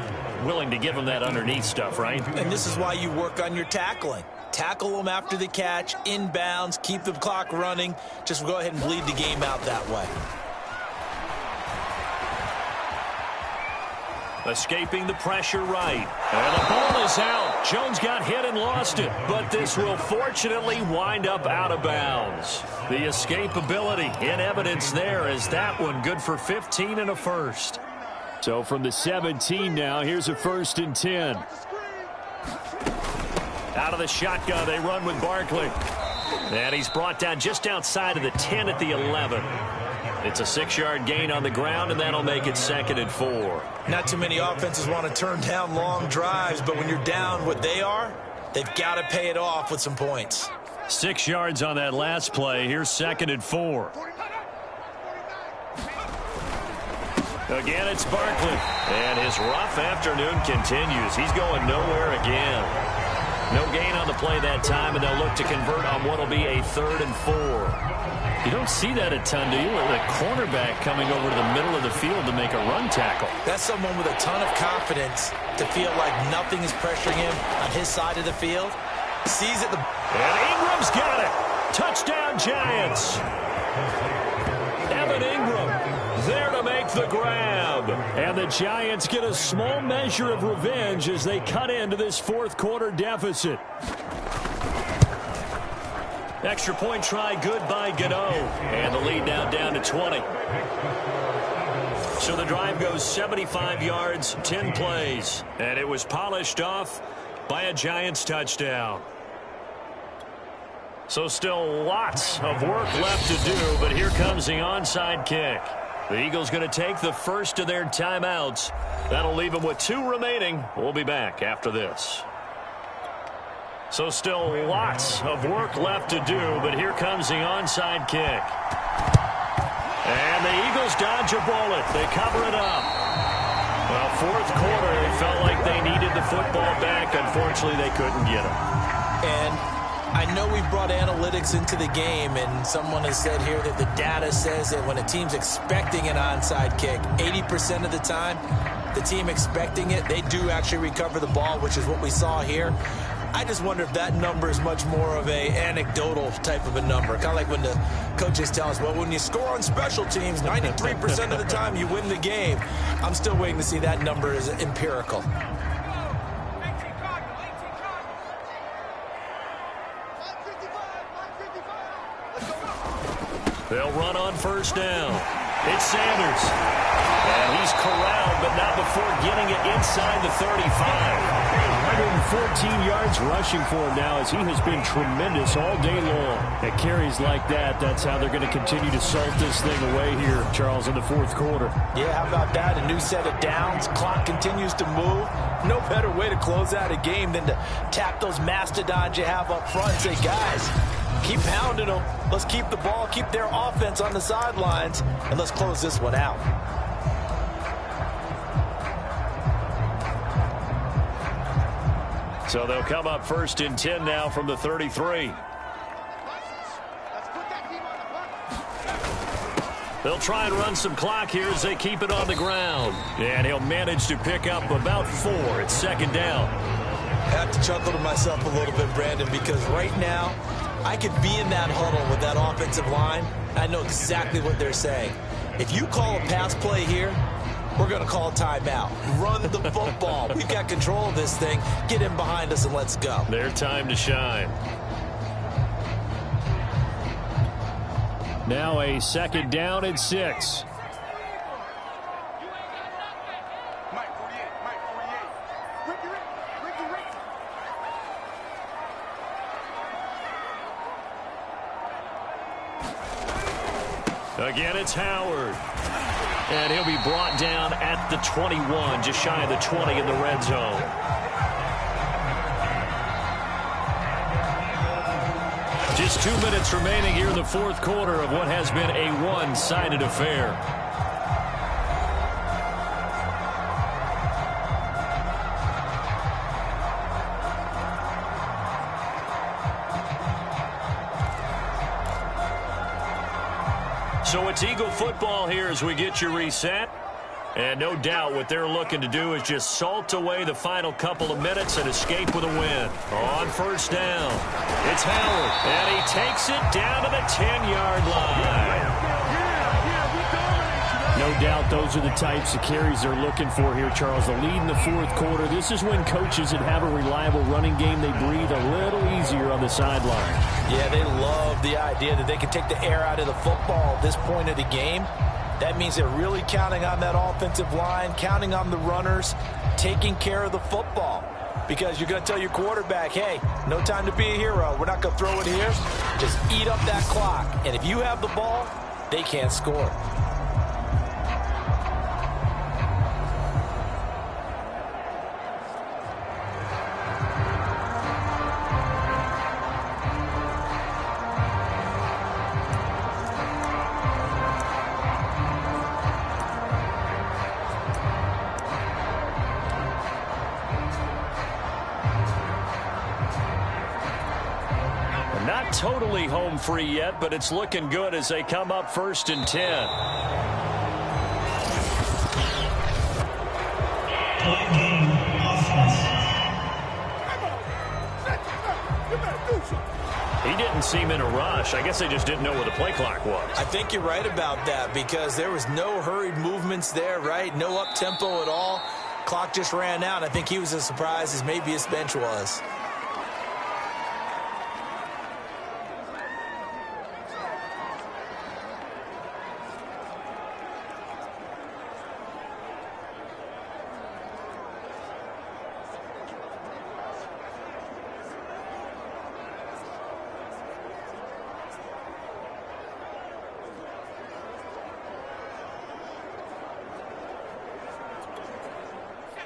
willing to give them that underneath stuff, right? And this is why you work on your tackling. Tackle them after the catch, inbounds, keep the clock running. Just go ahead and bleed the game out that way. Escaping the pressure right. And the ball is out. Jones got hit and lost it. But this will fortunately wind up out of bounds. The escapability in evidence there as that one good for 15 and a first. So from the 17 now, here's a 1st and 10. Out of the shotgun, they run with Barkley. And he's brought down just outside of the 10 at the 11. It's a 6-yard gain on the ground, and that'll make it 2nd and 4. Not too many offenses want to turn down long drives, but when you're down what they are, they've got to pay it off with some points. 6 yards on that last play. Here's 2nd and 4. Again, it's Barkley. And his rough afternoon continues. He's going nowhere again. No gain on the play that time, and they'll look to convert on what will be a 3rd and 4. You don't see that a ton, do you? The cornerback coming over to the middle of the field to make a run tackle. That's someone with a ton of confidence to feel like nothing is pressuring him on his side of the field. Sees it. And Ingram's got it. Touchdown, Giants. Evan Ingram there to make the grab. And the Giants get a small measure of revenge as they cut into this 4th quarter deficit. Extra point try good by Gano. And the lead now down to 20. So the drive goes 75 yards, 10 plays. And it was polished off by a Giants touchdown. So still lots of work left to do, but here comes the onside kick. The Eagles going to take the first of their timeouts. That'll leave them with 2 remaining. We'll be back after this. So still lots of work left to do, but here comes the onside kick. And the Eagles dodge a bullet. They cover it up. Well, 4th quarter, it felt like they needed the football back. Unfortunately, they couldn't get it. And I know we brought analytics into the game, and someone has said here that the data says that when a team's expecting an onside kick, 80% of the time, the team expecting it, they do actually recover the ball, which is what we saw here. I just wonder if that number is much more of a anecdotal type of a number. Kind of like when the coaches tell us, well, when you score on special teams, 93% of the time you win the game. I'm still waiting to see that number is empirical. They'll run on 1st down. It's Sanders. And he's corralled, but not before getting it inside the 35. 114 yards rushing for him now as he has been tremendous all day long. At carries like that, that's how they're going to continue to salt this thing away here, Charles, in the 4th quarter. Yeah, how about that? A new set of downs. Clock continues to move. No better way to close out a game than to tap those mastodons you have up front and say, guys, keep pounding them. Let's keep the ball, keep their offense on the sidelines, and let's close this one out. So they'll come up 1st and 10 now from the 33. They'll try and run some clock here as they keep it on the ground. And he'll manage to pick up about 4. It's 2nd down. I have to chuckle to myself a little bit, Brandon, because right now I could be in that huddle with that offensive line. I know exactly what they're saying. If you call a pass play here, we're going to call a timeout. Run the football. We've got control of this thing. Get in behind us and let's go. Their time to shine. Now a 2nd down and 6. Again, it's Howard. And he'll be brought down at the 21, just shy of the 20 in the red zone. Just 2 minutes remaining here in the fourth quarter of what has been a one-sided affair. So it's Eagle football here as we get you reset. And no doubt what they're looking to do is just salt away the final couple of minutes and escape with a win. On first down, it's Howard. And he takes it down to the 10-yard line. No doubt those are the types of carries they're looking for here, Charles. The lead in the fourth quarter. This is when coaches that have a reliable running game, they breathe a little easier on the sideline. Yeah, they love the idea that they can take the air out of the football at this point of the game. That means they're really counting on that offensive line, counting on the runners, taking care of the football. Because you're going to tell your quarterback, hey, no time to be a hero. We're not going to throw it here. Just eat up that clock. And if you have the ball, they can't score. Not totally home free yet, but it's looking good as they come up 1st and 10. He didn't seem in a rush. I guess they just didn't know where the play clock was. I think you're right about that because there was no hurried movements there, right? No up-tempo at all. Clock just ran out. I think he was as surprised as maybe his bench was.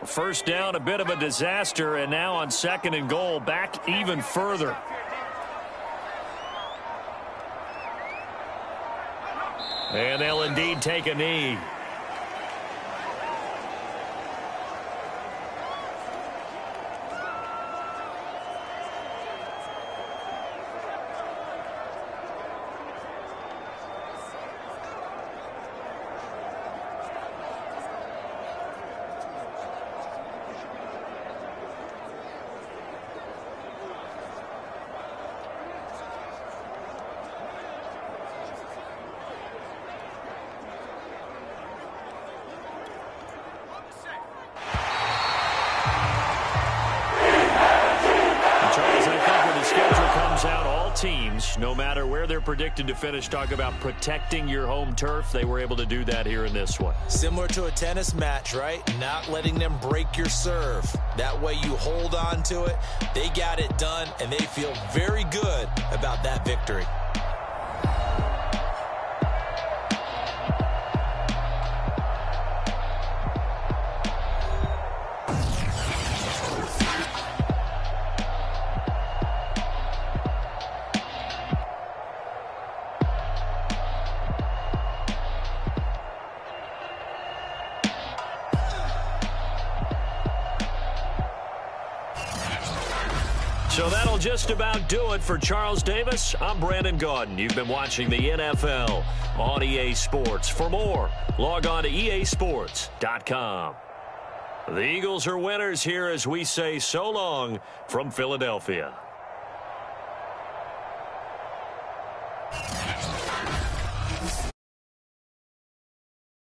First down, a bit of a disaster, and now on 2nd and goal, back even further. And they'll indeed take a knee. Teams, no matter where they're predicted to finish, talk about protecting your home turf. They were able to do that here in this one. Similar to a tennis match, right? Not letting them break your serve. That way you hold on to it. They got it done, and they feel very good about that victory. So that'll just about do it for Charles Davis. I'm Brandon Gaudin. You've been watching the NFL on EA Sports. For more, log on to easports.com. The Eagles are winners here as we say so long from Philadelphia.